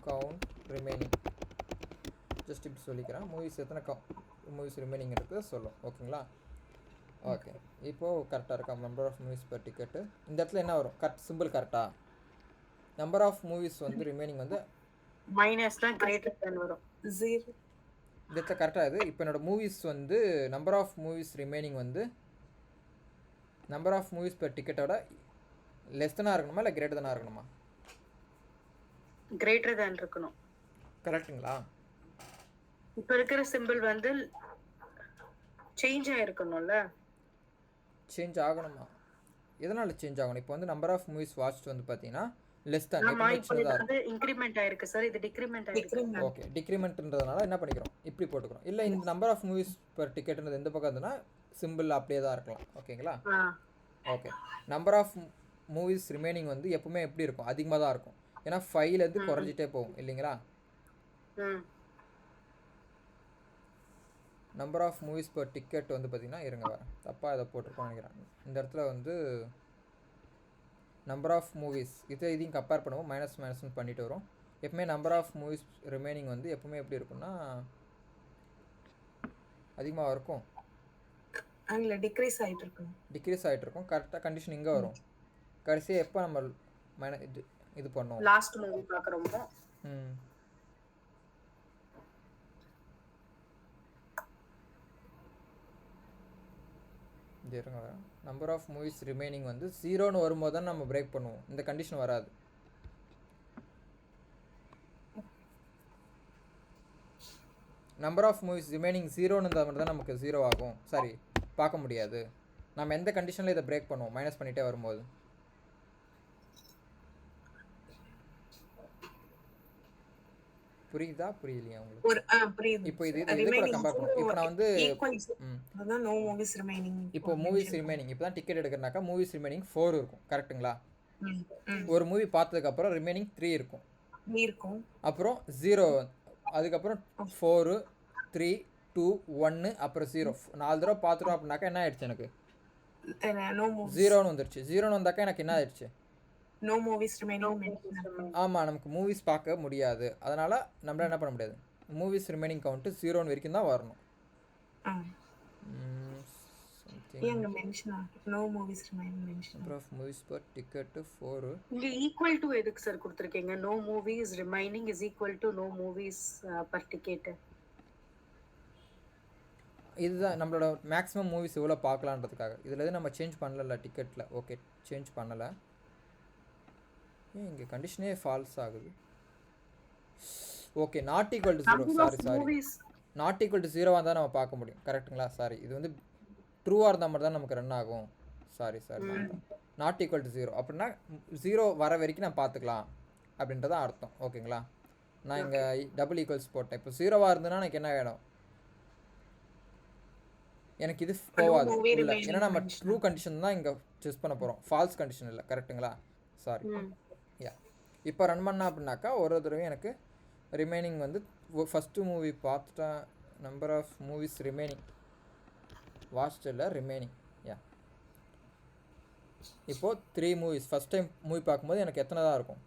count remaining just இப்படி சொல்லிக்கிறேன். மூவிஸ் எத்தனை மூவிஸ் ரிமைனிங் இருக்குது சொல்லும். ஓகேங்களா? ஓகே, இப்போது கரெக்டாக இருக்கா? Number of movies per ticket இந்த இடத்துல என்ன வரும்? கரெக்ட் சிம்பிள் கரெக்டாக? நம்பர் ஆஃப் மூவிஸ் வந்து ரிமைனிங் வந்து மைனஸ் தான் கிரேட்டர் தென் வரும். 0 இந்த இடத்துல கரெக்டாக இது. இப்போ என்னோடய மூவிஸ் வந்து நம்பர் ஆஃப் மூவிஸ் ரிமைனிங் வந்து நம்பர் ஆஃப் மூவிஸ் பர் டிக்கெட்டோட லெஸ் தானாக இருக்கணுமா இல்லை கிரேட்டர் தானாக இருக்கணுமா? கிரேட்டர் தென் இருக்கணும். கரெக்டுங்களா? இப்போ இருக்கிற சிம்பிள் வந்து சேஞ்ச் ஆயிருக்கணும்ல. சேஞ்ச் ஆகணுமா? எதனால் சேஞ்ச் ஆகணும்? இப்போ வந்து நம்பர் ஆஃப் மூவிஸ் வாட்ச் வந்து பார்த்தீங்கன்னா லெஸ் தான் ஆமா, இப்போ இது வந்து இன்கிரிமெண்ட் ஆயிருக்கு சார், இது டிக்ரிமெண்ட் ஆயிருக்கு. ஓகே, டிக்ரிமெண்ட்ன்றதுனால என்ன பண்ணிக்கிறோம்? இப்படி போட்டுக்கிறோம். இல்லை இந்த நம்பர் ஆஃப் மூவிஸ் பர் டிக்கெட்ன்றது எந்த பக்கம் இருந்ததுன்னா சிம்பிள் அப்படியே தான் இருக்கலாம். ஓகேங்களா? Okay, number of movies remaining வந்து எப்பவுமே எப்படி இருக்கும்? அதிகமாக தான் இருக்கும். ஏன்னா 5லேருந்து குறைஞ்சிட்டே போகும் இல்லைங்களா? Number of movies per ticket வந்து பார்த்தீங்கன்னா இருங்க வரேன், தப்பாக இதை போட்டிருக்கோன்னு நினைக்கிறேன். இந்த இடத்துல வந்து நம்பர் ஆஃப் மூவிஸ் இதையும் கம்பேர் பண்ணுவோம். மைனஸ்னு பண்ணிட்டு வரும். எப்பவுமே நம்பர் ஆஃப் மூவிஸ் ரிமைனிங் வந்து எப்பவுமே எப்படி இருக்கும்னா அதிகமாக இருக்கும். அங்கே டிக்ரீஸ் ஆகிட்டு இருக்கும். கரெக்டாக கண்டிஷன் இங்கே வரும். கடைசியாக எப்போ நம்ம இது பண்ணுவோம்? லாஸ்ட் மூவி பார்க்குறோமோ. இருங்க நம்பர் ஆஃப் மூவிஸ் ரிமைனிங் வந்து 0ன்னு வரும்போது தான் நம்ம பிரேக் பண்ணுவோம். இந்த கண்டிஷன் வராது. நம்பர் ஆஃப் மூவிஸ் ரிமைனிங் 0ன்னு இருந்தால் மட்டும் தான் நமக்கு 0 ஆகும். சாரி, பார்க்க முடியாது. நம்ம எந்த கண்டிஷனில் இதை பிரேக் பண்ணுவோம்? மைனஸ் பண்ணிகிட்டே வரும்போது. புரியுதா புரியலையா உங்களுக்கு? புரியுது. இப்போ இது கூட கம்பேர் பண்ணுவோம். இப்போ நான் வந்து அதான் நோ மூவிஸ் ரிமைனிங். இப்போ மூவிஸ் ரிமைனிங் இப்போ தான் டிக்கெட் எடுக்கிறனாக்கா மூவிஸ் ரிமைனிங் 4 இருக்கும். கரெக்ட்டுங்களா? ஒரு மூவி பார்த்ததுக்கப்புறம் ரிமைனிங் 3 இருக்கும். அப்புறம் 0, அதுக்கப்புறம் 4, 3, 2, 1, அப்புறம் 0. 4 தடவை பார்த்துட்டோம் அப்படின்னாக்கா என்ன ஆயிடுச்சு? எனக்கு 0ன்னு வந்துருச்சு. 0ன்னு வந்தாக்கா எனக்கு என்ன ஆயிடுச்சு? No movies remaining. ஆமாம், நமக்கு மூவிஸ் பார்க்க முடியாது. அதனால் நம்மளால் என்ன பண்ண முடியாது? மூவிஸ் ரிமைனிங் கவுண்ட்டு 0 வரைக்கும் தான் வரணும். Number of movies per ticket 4. இங்க ஈக்குவல் டு எதுக்கு சார் கொடுத்துருக்கீங்க? No movies remaining is equal to no movies per ticket. இதுதான் நம்மளோட மேக்ஸிமம் மூவிஸ் எவ்வளோ பார்க்கலான்றதுக்காக. இதில் எதுவும் நம்ம சேஞ்ச் பண்ணல டிக்கெட்டில். ஓகே, சேஞ்ச் பண்ணலை. இங்கே கண்டிஷனே ஃபால்ஸ் ஆகுது. Okay, not equal to 0. Sorry, not equal to 0 தான் நம்ம பார்க்க முடியும். கரெக்டுங்களா? சாரி, இது வந்து ட்ரூவாக இருந்தால் மட்டும் தான் நமக்கு ரன் ஆகும். சாரி, நாட் ஈக்குவல் டு 0 அப்படின்னா 0 வர வரைக்கும் நான் பார்த்துக்கலாம் அப்படின்றதான் அர்த்தம். ஓகேங்களா? நான் இங்கே டபுள் ஈக்குவல்ஸ் போட்டேன். இப்போ 0வாக இருந்ததுன்னா எனக்கு என்ன வேணும்? எனக்கு இது போகாது இல்லை. ஏன்னா நம்ம ட்ரூ கண்டிஷன் தான் இங்கே சூஸ் பண்ண போகிறோம், ஃபால்ஸ் கண்டிஷன் இல்லை. கரெக்டுங்களா? சாரி. இப்போ ரன் பண்ணா அப்படின்னாக்கா ஒரு தடவையும் எனக்கு ரிமைனிங் வந்து ஃபஸ்ட்டு மூவி பார்த்துட்டா number of movies remaining watched இல்லை ரிமைனிங். இப்போது 3 மூவிஸ் ஃபஸ்ட் டைம் மூவி பார்க்கும்போது எனக்கு எத்தனை தான் இருக்கும்?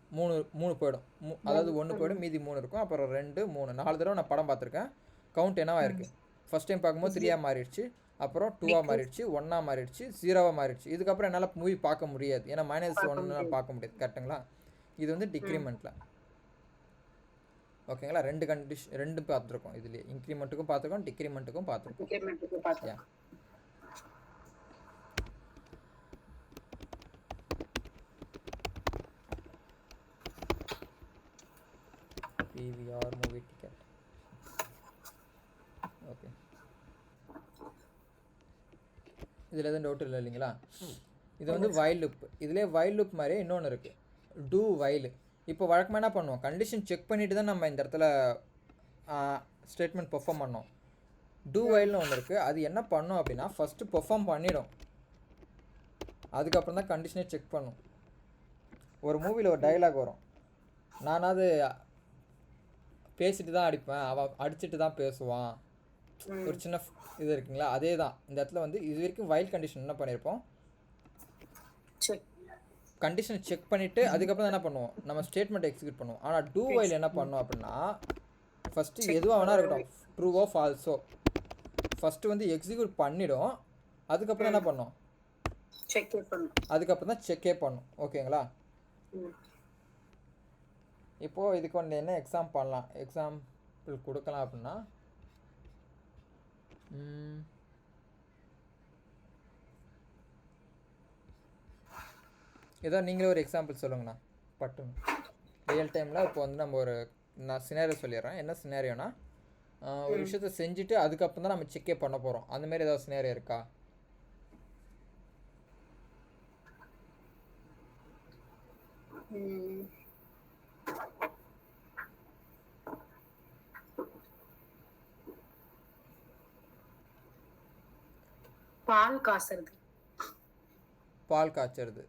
3 போயிடும். அதாவது 1 போயிடும், மீதி 3 இருக்கும். அப்புறம் 2, 3, 4 தடவை நான் படம் பார்த்துருக்கேன். கவுண்ட் என்னவா இருக்குது? ஃபஸ்ட் டைம் பார்க்கும்போது 3ஆக மாறிடுச்சு, அப்புறம் 2ஆக மாறிடுச்சு, 1ஆக மாறிடுச்சு, 0வாக மாறிடுச்சு. இதுக்கப்புறம் என்னால் மூவி பார்க்க முடியாது. ஏன்னா -1 பார்க்க முடியாது. கரெக்டுங்களா? இது வந்து டிக்ரிமெண்ட்டில். ஓகேங்களா? 2 கண்டிஷன் 2 பார்த்துருக்கோம். இதுலேயே இன்க்ரிமெண்ட்டுக்கும் பார்த்துருக்கோம், டிக்ரிமெண்ட்டுக்கும் பார்த்துருக்கோம். PVR movie ticket. ஓகே, இதில் எதுவும் டவுட் இல்லை இல்லைங்களா? இது வந்து வைல் லூப். இதுலேயே வைல் லூப் மாதிரியே இன்னொன்று இருக்குது, டூ வைல். இப்போ வழக்கமாக என்ன பண்ணுவோம்? கண்டிஷன் செக் பண்ணிவிட்டு தான் நம்ம இந்த இடத்துல ஸ்டேட்மெண்ட் பெர்ஃபார்ம் பண்ணோம். டூ வைல்னு ஒன்று இருக்குது. அது என்ன பண்ணும் அப்படின்னா ஃபஸ்ட்டு பெர்ஃபார்ம் பண்ணிடும், அதுக்கப்புறம் தான் கண்டிஷனே செக் பண்ணும். ஒரு மூவியில் ஒரு டைலாக் வரும், நானாவது பேசிட்டு தான் அடிப்பேன், அவன் அடிச்சுட்டு தான் பேசுவான், ஒரு சின்ன இது இருக்குங்களா? அதே தான் இந்த இடத்துல வந்து இது வரைக்கும் வைல் கண்டிஷன் என்ன பண்ணியிருப்போம்? கண்டிஷன் செக் பண்ணிவிட்டு அதுக்கப்புறம் என்ன பண்ணுவோம், நம்ம ஸ்டேட்மெண்ட் எக்ஸிக்யூட் பண்ணுவோம். ஆனால் டூ வைல் என்ன பண்ணோம் அப்படின்னா, ஃபஸ்ட்டு எதுவாக வேணா இருக்கட்டும், ட்ரூவோ ஃபால்ஸோ, ஃபஸ்ட்டு வந்து எக்ஸிக்யூட் பண்ணிடும். அதுக்கப்புறம் என்ன பண்ணோம், செக் பண்ணும். அதுக்கப்புறம் தான் செக்கே பண்ணும். ஓகேங்களா? இப்போது இதுக்கு வந்து என்ன எக்ஸாம்பிள் கொடுக்கலாம் அப்படின்னா, ஏதோ நீங்களே ஒரு எக்ஸாம்பிள் சொல்லுங்கண்ணா பட்டுன்னு. ரியல் டைமில் இப்போ வந்து நம்ம நான் சினாரியோ சொல்லிடுறேன். என்ன சினாரியோனா, ஒரு விஷயத்த செஞ்சுட்டு அதுக்கப்புறம் தான் நம்ம செக்கே பண்ண போகிறோம். அந்தமாரி ஏதாவது சினாரியோ இருக்கா? பால் காசுறது. பால் காய்ச்சறது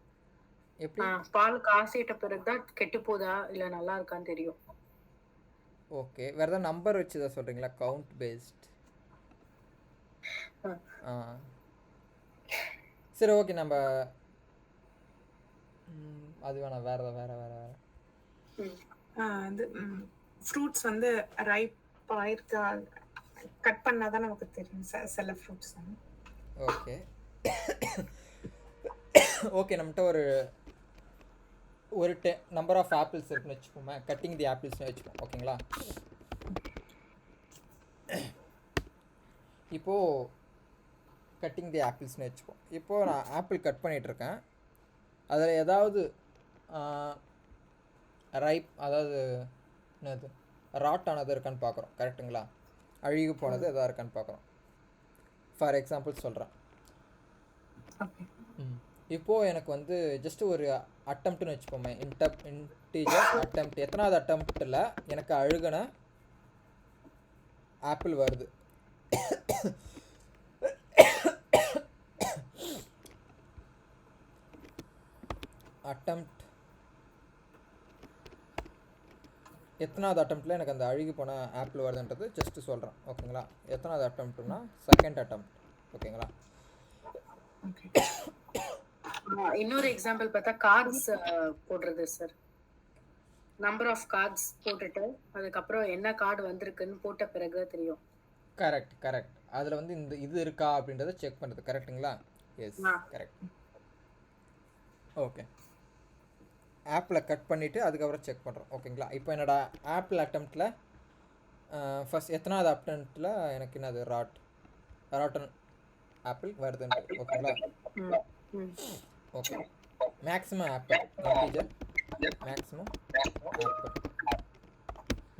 எப்படி? பால் காய்ச்சிட்ட பிறகுதான் கெட்டு போதா இல்லை நல்லா இருக்கான்னு தெரியும். ஓகே, வேறு ஏதாவது நம்பர் வச்சு தான் சொல்கிறீங்களா? Count based. சரி, ஓகே. நம்ம அது வேணாம், வேறு வந்து ஃப்ரூட்ஸ் வந்து ரைப் ஆயிருக்கா கட் பண்ணால் தான் நமக்கு தெரியும் சில ஃப்ரூட்ஸ். ஓகே ஓகே, நம்மகிட்ட ஒரு நம்பர் ஆஃப் ஆப்பிள்ஸ் இருக்குன்னு வச்சுப்போமே. கட்டிங் தி ஆப்பிள்ஸ்னு வச்சுப்போம். ஓகேங்களா? இப்போது கட்டிங் தி ஆப்பிள்ஸ்னு வச்சுப்போம். இப்போது நான் ஆப்பிள் கட் பண்ணிகிட்ருக்கேன். அதில் ஏதாவது ரைப், அதாவது என்னது, ராட் ஆனது இருக்கான்னு பார்க்குறோம். கரெக்டுங்களா? அழுகி போனது எதாவது இருக்கான்னு பார்க்குறோம். ஃபார் எக்ஸாம்பிள் சொல்கிறேன். இப்போது எனக்கு வந்து ஜஸ்ட் ஒரு அட்டம்ப்ட்னு வச்சுப்போமே. Integer attempt. எத்தனாவது அட்டம்ப்டில் எனக்கு அழுகின ஆப்பிள் வருது. அட்டம்ப்ட் எத்தனாவது அட்டம்ப்டில் எனக்கு அந்த அழுகி போன ஆப்பிள் வருதுன்றது ஜஸ்ட்டு சொல்கிறேன். ஓகேங்களா? எத்தனாவது அட்டம்ப்ட்னா செகண்ட் அட்டம்ப்ட். ஓகேங்களா? இன்னொரு எக்ஸாம்பிள் பார்த்தா கார்ட்ஸ் போடுறது சார். நம்பர் ஆஃப் கார்ட்ஸ் போட்டுட்டு அதுக்கப்புறம் என்ன கார்டு வந்திருக்குன்னு போட்ட பிறகு தெரியும். கரெக்ட். அதில் வந்து இது இருக்கா அப்படின்றத செக் பண்ணுறது. கரெக்டுங்களா? Yes, correct. ஓகே, ஆப்பிளை கட் பண்ணிவிட்டு அதுக்கப்புறம் செக் பண்ணுறோம். ஓகேங்களா? இப்போ என்னோட ஆப்பிள் அட்டம்ப்டில் ஃபஸ்ட் எத்தனாவது அட்டம்ப்டில் எனக்கு என்னது ராட்டன் ஆப்பிள் வருதுன்ட்டு. ஓகேங்களா? Okay, maximum apple integer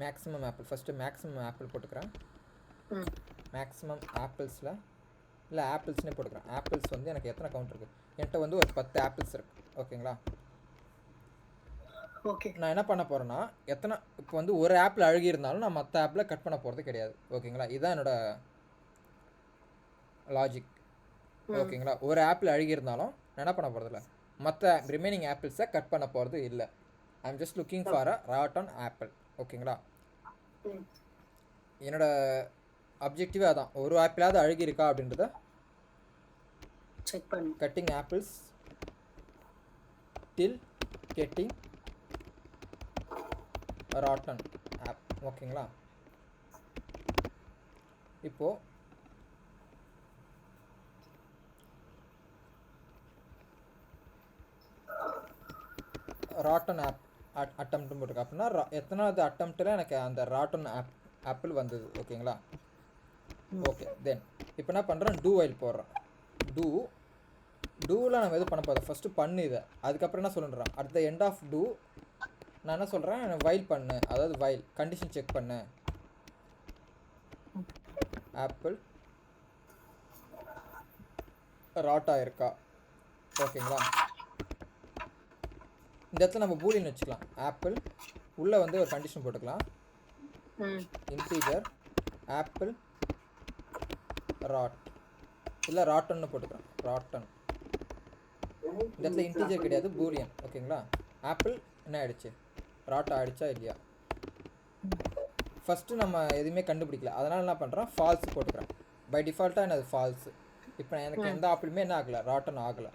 maximum apple first maximum apple போட்டுக்கிறேன். மேக்ஸிமம் ஆப்பிள்ஸில் இல்லை ஆப்பிள்ஸ்னே போட்டுக்கிறேன். ஆப்பிள்ஸ் வந்து எனக்கு எத்தனை கவுண்ட் இருக்குது, என்கிட்ட வந்து ஒரு 10 ஆப்பிள்ஸ் இருக்குது. ஓகேங்களா? ஓகே, நான் என்ன பண்ண போகிறேன்னா, இப்போ வந்து ஒரு ஆப்பிள் அழுகி இருந்தாலும் நான் மற்ற ஆப்பில் கட் பண்ண போகிறது கிடையாது. ஓகேங்களா? இதுதான் என்னோட லாஜிக். ஓகேங்களா? ஒரு ஆப்பிள் அழுகி இருந்தாலும் நான் என்ன பண்ண போகிறதில்ல, மற்ற ரிமைனிங் ஆப்பிள்ஸை கட் பண்ண போகிறது இல்லை. I am just looking for a rotten apple. ஓகேங்களா? என்னோட அப்ஜெக்டிவே அதான், ஒரு ஆப்பிளாவது அழுகி இருக்கா அப்படின்றத செக் பண்ணு. கட்டிங் ஆப்பிள்ஸ் டில் கெட்டிங் ராட்டன் ஆப். ஓகேங்களா? இப்போது ராட்டன் அட்டம்ப்ட்னு போட்டிருக்கு. அப்படின்னா எத்தனாவது அட்டம்ப்டில் எனக்கு அந்த ராட்டன் ஆப்பிள் வந்தது. ஓகேங்களா? ஓகே, தென் இப்போ என்ன பண்ணுறேன், டூ வைல் போடுறேன். டூவில் நம்ம எது பண்ண போகிறோம், ஃபஸ்ட்டு பண்ணு இதை. அதுக்கப்புறம் என்ன சொல்லுறேன், at the end of do நான் என்ன சொல்கிறேன், வைல் பண்ணு, அதாவது வைல் கண்டிஷன் செக் பண்ணு. ஆப்பிள் ராட்டாக இருக்கா? ஓகேங்களா? இந்த இடத்துல நம்ம பூலின்னு வச்சுக்கலாம். ஆப்பிள் உள்ளே வந்து ஒரு கண்டிஷன் போட்டுக்கலாம். இன்டீஜர் ஆப்பிள் ராட், இல்லை ராட்டன்னு போட்டுக்கலாம். ராட்டன். இந்த இடத்துல இன்டீஜர் கிடையாது, பூலியன். ஓகேங்களா? ஆப்பிள் என்ன ஆயிடுச்சு, ராட் ஆகிடுச்சா இல்லையா? ஃபஸ்ட்டு நம்ம எதுவுமே கண்டுபிடிக்கல, அதனால் என்ன பண்ணுறேன், ஃபால்ஸ் போட்டுக்கிறேன். பை டிஃபால்ட்டாக என்னது ஃபால்ஸு. இப்போ எனக்கு எந்த ஆப்பிளுமே என்ன ஆகலை, ராட்டன் ஆகலை.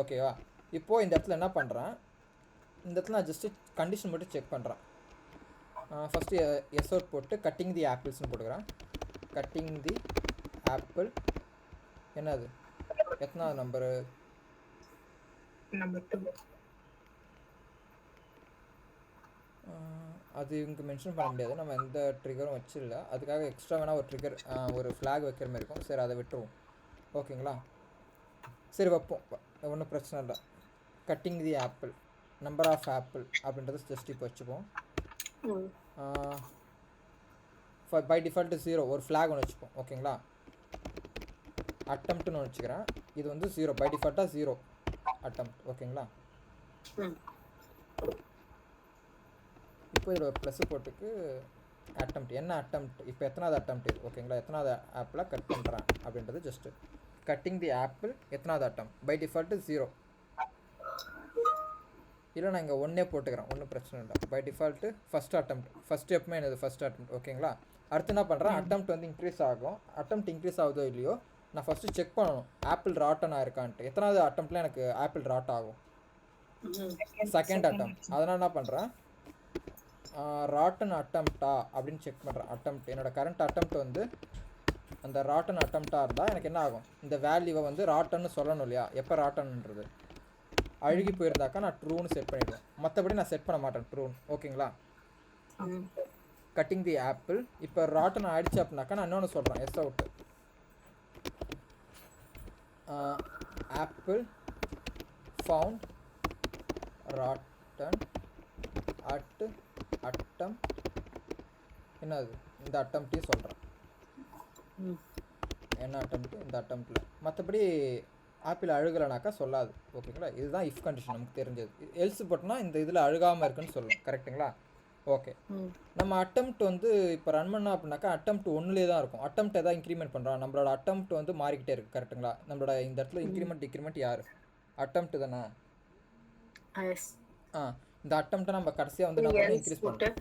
ஓகேவா? இப்போது இந்த இடத்துல என்ன பண்ணுறேன், இந்த இடத்துல நான் ஜஸ்ட்டு கண்டிஷன் மட்டும் செக் பண்ணுறேன். ஃபஸ்ட்டு எஸ் அவுட் போட்டு கட்டிங் தி ஆப்பிள்ஸ்னு போட்டுக்கிறேன். கட்டிங் தி ஆப்பிள் என்னது எத்தனாவது நம்பரு, நம்பர் 2. அது இங்கே மென்ஷன் பண்ண முடியாது, நம்ம எந்த ட்ரிகரும் வச்சிடல. அதுக்காக எக்ஸ்ட்ரா வேணால் ஒரு ட்ரிகர் ஒரு ஃப்ளாக் வைக்கிற மாதிரி இருக்கும். சரி அதை விட்டுருவோம். ஓகேங்களா, சரி வைப்போம், ஒன்றும் பிரச்சனை இல்லை. Cutting the apple, number of apple அப்படின்றது ஜஸ்ட் இப்போ வச்சுப்போம். பை டிஃபால்ட்டு 0 ஒரு ஃப்ளாக் ஒன்று வச்சுப்போம். ஓகேங்களா, அட்டம்ப்ட்னு வச்சுக்கிறேன். இது வந்து 0 பை டிஃபால்ட்டாக 0 அட்டம்ப்ட். ஓகேங்களா, இப்போ இதோட ப்ளஸ் போட்டுக்கு அட்டம்ப்ட் என்ன அட்டம்ப்ட், இப்போ எத்தனாவது அட்டம்ப்ட் இது. ஓகேங்களா, எத்தனாவது ஆப்பில் கட் பண்ணுறேன் அப்படின்றது ஜஸ்ட்டு கட்டிங் தி ஆப்பிள் எத்தனாவது அட்டம். பை டிஃபால்ட்டு 0 இல்லை நான் இங்கே 1 போட்டுக்கிறேன், ஒன்றும் பிரச்சனை இல்லை. By default first attempt, first எப்பவுமே என்னது ஃபஸ்ட் அட்டம்ப்ட். ஓகேங்களா, அடுத்து என்ன பண்ணுறேன், அட்டம்ப்ட் வந்து இன்க்ரீஸ் ஆகும். அட்டம்ப்ட் இன்க்ரீஸ் ஆகுதோ இல்லையோ நான் ஃபஸ்ட்டு செக் பண்ணணும் ஆப்பிள் ராட்டன் ஆயிருக்கான்ட்டு. எத்தனாவது அட்டம்ப்டில் எனக்கு ஆப்பிள் ராட் ஆகும், செகண்ட் அட்டம். அதனால் என்ன பண்ணுறேன், ராட்டன் அட்டம்ப்டா அப்படின்னு செக் பண்ணுறேன். அட்டம்ப்ட் என்னோடய கரண்ட் அட்டம்ப்ட் வந்து அந்த ராட்டன் அட்டம்ப்டாக இருந்தால் எனக்கு என்ன ஆகும், இந்த வேல்யூவை வந்து ராட்டன்னு சொல்லணும் இல்லையா, எப்போ ராட்டன்ன்றது அழுகி போயிருந்தாக்கா நான் ட்ரூன்னு செட் பண்ணிவிடுவேன். மற்றபடி நான் செட் பண்ண மாட்டேன் ட்ரூன்னு. ஓகேங்களா, கட்டிங் தி ஆப்பிள் இப்போ ராட்டன் ஆயிடுச்சு அப்படின்னாக்கா நான் இன்னொன்று சொல்கிறேன், is out apple found rotten at attempt என்னது இந்த அட்டம்ப்டையும் சொல்கிறேன். என்ன அட்டம்ப்ட்டு இந்த அட்டம்ப்டில், மற்றபடி ஆப்பிள் அழுகலைனாக்கா சொல்லாது. ஓகேங்களா, இதுதான் இஃப் கண்டிஷன் நமக்கு தெரிஞ்சது. எல்ஸ் போட்டோன்னா இந்த இதில் அழுகாமல் இருக்குன்னு சொல்லணும். கரெக்டுங்களா, ஓகே. நம்ம அட்டம்ப்ட் வந்து இப்போ ரன் பண்ணோம் அப்படின்னாக்கா அட்டம்ப்ட் 1லே தான் இருக்கும். அட்டம்ப்ட் எதாவது இன்க்ரிமெண்ட் பண்ணுறோம், நம்மளோட அட்டம்ப்ட் வந்து மாறிக்கிட்டே இருக்குது. கரெக்டுங்களா, நம்மளோட இந்த இடத்துல இன்க்ரிமெண்ட் டிக்ரிமெண்ட் யார், அட்டம்ப்ட் தானே. இந்த அட்டம்ப்ட்டை நம்ம கடைசியாக வந்து நம்ம இன்க்ரீஸ் பண்ணுறோம்.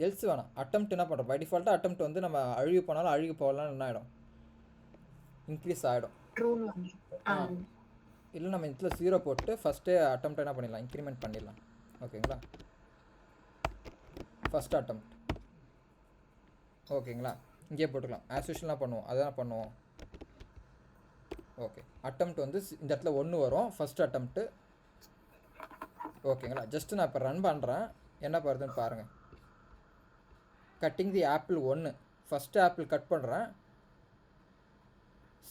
எல்ஸ் வேணாம், அட்டம்ப்ட் என்ன பண்ணுறோம், பை டிஃபால்ட்டாக அட்டம்ப்ட் வந்து நம்ம அழுகி போனாலும் அழுகி போகலாம் என்ன ஆகிடும், இன்க்ரீஸ் ஆகிடும். இல்லை நம்ம இதில் 0 போட்டு ஃபஸ்ட்டே அட்டம்ப்ட் என்ன பண்ணிடலாம், இன்க்ரிமெண்ட் பண்ணிடலாம். ஓகேங்களா, ஃபஸ்ட் அட்டம்ப்ட். ஓகேங்களா, இங்கே போட்டுக்கலாம், ஆஸ் யூஷுவலாக பண்ணுவோம், அதான் பண்ணுவோம். ஓகே, அட்டம்ப்ட் வந்து இந்த இடத்துல 1 வரும், ஃபஸ்ட் அட்டம்ப்ட்டு. ஓகேங்களா, ஜஸ்ட்டு நான் இப்போ ரன் பண்ணுறேன், என்ன பண்ணுறதுன்னு பாருங்கள். Cutting the apple 1 first apple cut பண்ணுறேன்,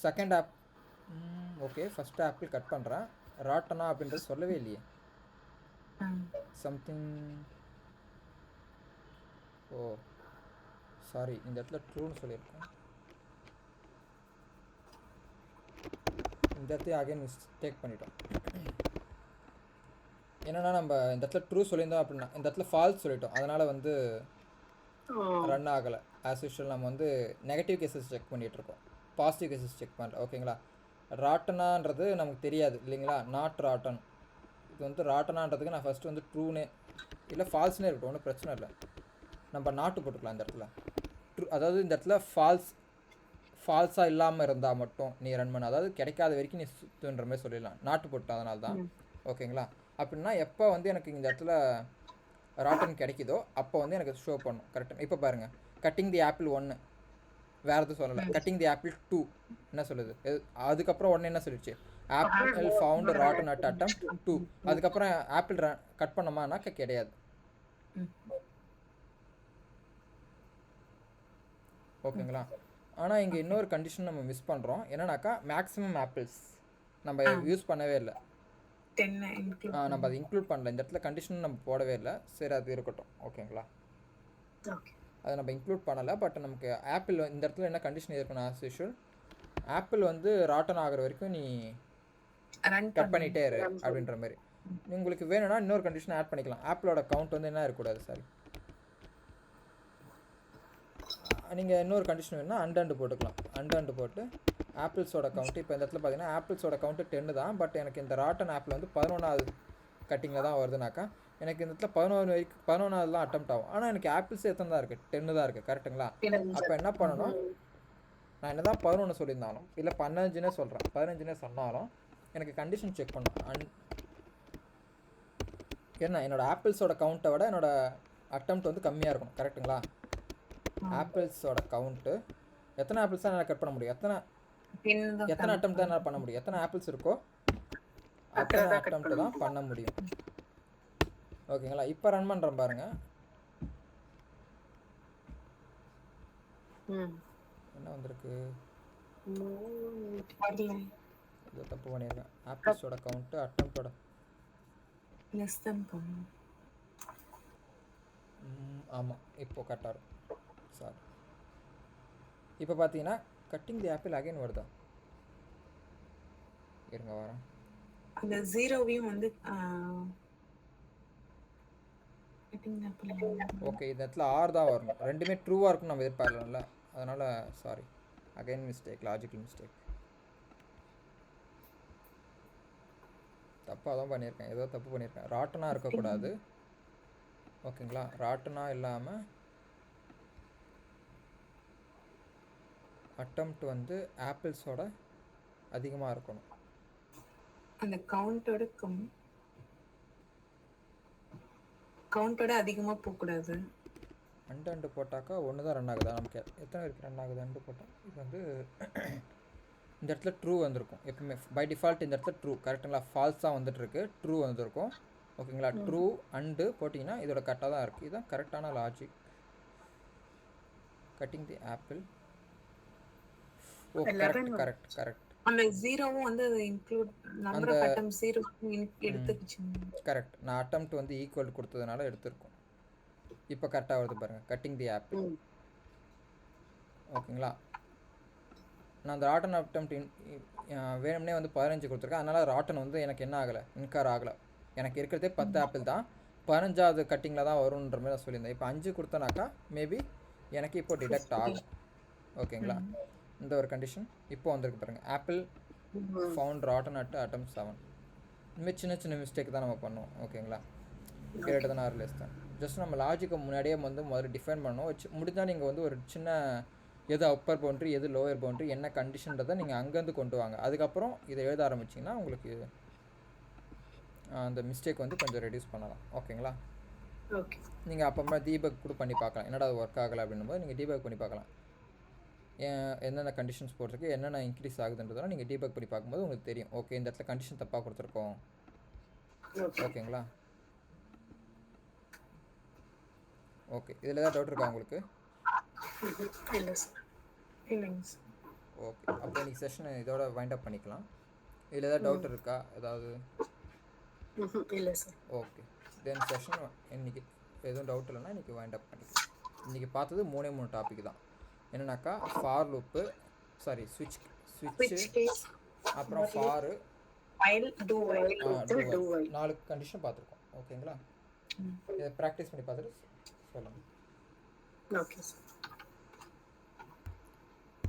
second okay first apple cut பண்ணுறேன். ராட்டனா அப்படின்றது சொல்லவே இல்லையே, சம்திங். ஓ சாரி, இந்த இடத்துல ட்ரூன்னு சொல்லியிருக்கேன். இந்த இடத்துல அகைன் மிஸ்டேக் பண்ணிட்டோம். என்னென்னா நம்ம இந்த இடத்துல ட்ரூ சொல்லியிருந்தோம் அப்படின்னா இந்த இடத்துல ஃபால்ஸ் சொல்லிட்டோம், அதனால் வந்து ரன் ஆகலை. ஆஸ் யூஷுவல் நம்ம வந்து நெகட்டிவ் கேசஸ் செக் பண்ணிகிட்ருக்கோம், பாசிட்டிவ் கேசஸ் செக் பண்ணல. ஓகேங்களா, ராட்டனான்றது நமக்கு தெரியாது இல்லைங்களா, நாட் ராட்டன். இது வந்து ராட்டனான்றதுக்கு நான் ஃபஸ்ட்டு வந்து ட்ரூனே இல்லை ஃபால்ஸ்னே இருக்கட்டும், ஒன்றும் பிரச்சனை இல்லை. நம்ம நாட்டு போட்டுக்கலாம் இந்த இடத்துல. அதாவது இந்த இடத்துல ஃபால்ஸாக இல்லாமல் இருந்தால் மட்டும் நீ ரன் பண்ண, அதாவது கிடைக்காத வரைக்கும் நீ சுற்றுன்ற மாதிரி சொல்லிடலாம், நாட்டு போட்டு. அதனால தான். ஓகேங்களா, அப்படின்னா எப்போ வந்து எனக்கு இந்த இடத்துல ராட்டன் கிடைக்குதோ அப்போ வந்து எனக்கு ஷோ பண்ணும். கரெக்டாக இப்போ பாருங்கள், கட்டிங் தி ஆப்பிள் 1 வேறு எதுவும் சொல்லலை, கட்டிங் தி ஆப்பிள் 2 என்ன சொல்லுது, அதுக்கப்புறம் உடனே என்ன சொல்லிடுச்சு, apple found rotten at attempt 2. அதுக்கப்புறம் ஆப்பிள் கட் பண்ணோமானாக்கா கிடையாது. ஓகேங்களா, ஆனால் இங்கே இன்னொரு கண்டிஷன் நம்ம மிஸ் பண்ணுறோம், என்னன்னாக்கா மேக்ஸிமம் ஆப்பிள்ஸ் நம்ம யூஸ் பண்ணவே இல்லை. நம்ம அதை இன்க்ளூட் பண்ணல, இந்த இடத்துல கண்டிஷன் நம்ம போடவே இல்லை. சரி அது இருக்கட்டும். ஓகேங்களா, அதை நம்ம இன்க்ளூட் பண்ணலை. பட் நமக்கு ஆப்பிள் இந்த இடத்துல என்ன கண்டிஷன் இருக்கணும், ஆஸ் யூஷுவல் ஆப்பிள் வந்து ராட்டன் ஆகிற வரைக்கும் நீ கட் பண்ணிகிட்டே இரு அப்படின்ற மாதிரி. உங்களுக்கு வேணும்னா இன்னொரு கண்டிஷன் ஆட் பண்ணிக்கலாம், ஆப்பிளோட கவுண்ட் வந்து என்ன இருக்கக்கூடாது. சாரி, நீங்கள் இன்னொரு கண்டிஷன் வேணும்னா அண்ட் போட்டுக்கலாம். அண்ட் போட்டு ஆப்பிள்ஸோட கவுண்ட்டு இப்போ இந்த இடத்துல பார்த்தீங்கன்னா ஆப்பிள்ஸோட கவுண்ட்டு 10 தான். பட் எனக்கு இந்த ராட்டன் ஆப்பிள் வந்து 11வது கட்டிங்கில் தான் வருதுனாக்கா எனக்கு இந்த இடத்துல 11வது தான் அட்டம்ப்ட் ஆகும். ஆனால் எனக்கு ஆப்பிள்ஸ் எத்தனை தான் இருக்குது, 10 தான் இருக்குது. கரெக்டுங்களா, அப்போ என்ன பண்ணணும், நான் என்ன தான் 11 சொல்லியிருந்தாலும் இல்லை 15னே சொல்கிறேன், 15னே சொன்னாலும் எனக்கு கண்டிஷன் செக் பண்ணும். ஏன்னா என்னோட ஆப்பிள்ஸோட கவுண்ட்டை விட என்னோட அட்டெம்ப்ட் வந்து கம்மியாக இருக்கணும். கரெக்ட்டுங்களா? ஆப்பிள்ஸோட கவுண்ட்டு எத்தனை ஆப்பிள்ஸ் தான் என்னால் கட் பண்ண முடியும், எத்தனை அட்டெம்ப்ட் தான் என்னால் பண்ண முடியும், எத்தனை ஆப்பிள்ஸ் இருக்கோ அத்தனை அட்டெம்ப்ட் தான் பண்ண முடியும். ஓகேங்களா? இப்போ ரன் பண்ணுறேன் பாருங்கள். என்ன வந்திருக்கு, இது தப்பு பண்ணியிருக்கேன். ஆப்பிள்ஸோட கவுண்ட்டு அட்டெம்ப்டோட ஆமாம் இப்போ கரெக்டாக இருக்கும். சாரி, இப்போ பார்த்தீங்கன்னா கட்டிங் தி ஆப்பிள் அகைன் வருதா? இருங்க வரேன். அந்த ஜீரோவையும் வந்து ஓகே, இந்த இடத்துல ஆர் தான் வரணும். ரெண்டுமே ட்ரூவாக இருக்குன்னு நம்ம எதிர்பார்க்கலாம்ல, அதனால் sorry, again mistake, logical mistake. தப்பாக தான் பண்ணியிருக்கேன், ஏதோ தப்பு பண்ணியிருக்கேன். ராட்டனாக இருக்கக்கூடாது. ஓகேங்களா? ராட்டனா இல்லாமல் அட்டெம்ப்ட் வந்து ஆப்பிள்ஸோட அதிகமாக இருக்கணும். அந்த கவுண்டோட அதிகமாக போகக்கூடாது. அண்டு போட்டாக்கா ஒன்று தான் ரன் ஆகுதா? நமக்கு எத்தனை பேருக்கு ரன் ஆகுது அண்டு போட்டால்? இது வந்து இந்த இடத்துல ட்ரூ வந்திருக்கும் எப்பவுமே. பை டிஃபால்ட் இந்த இடத்துல ட்ரூ, கரெக்டுங்களா? ஃபால்ஸ் தான் வந்துட்டுருக்கு, ட்ரூ வந்திருக்கும். ஓகேங்களா? ட்ரூ அண்டு போட்டிங்கன்னா இதோட கரெக்டாக தான் இருக்குது. இதுதான் கரெக்டான logic. Cutting the apple. Oh correct correct correct. அந்த ஜீரோவும் வந்து include number of attempt zero எடுத்துக்கிச்சு. கரெக்ட், நான் அட்டெம்ப்ட் வந்து ஈக்குவல் கொடுத்ததுனால எடுத்திருக்கோம். இப்போ கரெக்டாக வருது பாருங்கள், கட்டிங் தி ஆப்பிள். ஓகேங்களா? நான் அந்த ராட்டன் அட்டெம்ப்ட் வேணும்னே வந்து 15 கொடுத்துருக்கேன். அதனால் ராட்டன் வந்து எனக்கு என்ன ஆகலை, இன்கார் ஆகலை. எனக்கு இருக்கிறதே 10 ஆப்பிள் தான், 15வது கட்டிங்கில் தான் வரும்ன்ற மாதிரி நான் சொல்லியிருந்தேன். இப்போ 5 கொடுத்தனாக்கா மேபி எனக்கு இப்போ டிடெக்ட் ஆகும். ஓகேங்களா? இந்த ஒரு கண்டிஷன் இப்போ வந்திருக்கு பாருங்கள். Apple found rotten at attempt 7. இனிமேல் சின்ன சின்ன மிஸ்டேக் தான் நம்ம பண்ணுவோம். ஓகேங்களா? கிரேட்டர் தான் ஆர் லெஸ் தான். ஜஸ்ட் நம்ம லாஜிக்கை முன்னாடியே வந்து முதல்ல டிஃபைன் பண்ணணும். முடிஞ்சால் நீங்கள் வந்து ஒரு சின்ன எது அப்பர் பவுண்ட்ரி எது லோயர் பவுண்ட்ரி என்ன கண்டிஷன்றதை நீங்கள் அங்கேருந்து கொண்டு வாங்க. அதுக்கப்புறம் இதை எழுத ஆரம்பிச்சிங்கன்னா உங்களுக்கு அந்த மிஸ்டேக் வந்து கொஞ்சம் ரெடியூஸ் பண்ணலாம். ஓகேங்களா? ஓகே. நீங்கள் அப்போ டீபக் கூட பண்ணி பார்க்கலாம். என்னடா அது ஒர்க் ஆகலை அப்படின்னும் போது நீங்கள் டீபக் பண்ணி பார்க்கலாம். என்னென்ன கண்டிஷன்ஸ் போட்டிருக்கு, என்னென்ன இன்க்ரீஸ் ஆகுதுன்றதெல்லாம் நீங்கள் டீபக் பண்ணி பார்க்கும்போது உங்களுக்கு தெரியும். ஓகே, இந்த இடத்துல கண்டிஷன் தப்பாக கொடுத்துருக்கோம். ஓகேங்களா? ஓகே, இதில் ஏதாவது டவுட் இருக்கா உங்களுக்கு? ஓகே, அப்போ இன்னைக்கு செஷனை இதோட வைண்ட் அப் பண்ணிக்கலாம். இதில் ஏதாவது டவுட் இருக்கா ஏதாவது? இல்லை சார். ஓகே, தென் செஷன் இன்னைக்கு எதுவும் டவுட் இல்லைன்னா இன்றைக்கி வைண்ட் அப் பண்ணிக்கலாம். இன்றைக்கி பார்த்தது 3 டாபிக் தான். என்னன்னாக்கா ஃபார் லூப்பு, சாரி ஸ்விட்ச், அப்புறம் ஃபாரு, 4 கண்டிஷன் பார்த்துருக்கோம். ஓகேங்களா? இதை ப்ராக்டிஸ் பண்ணி பார்த்துட்டு சொல்லுங்கள். Okay sir.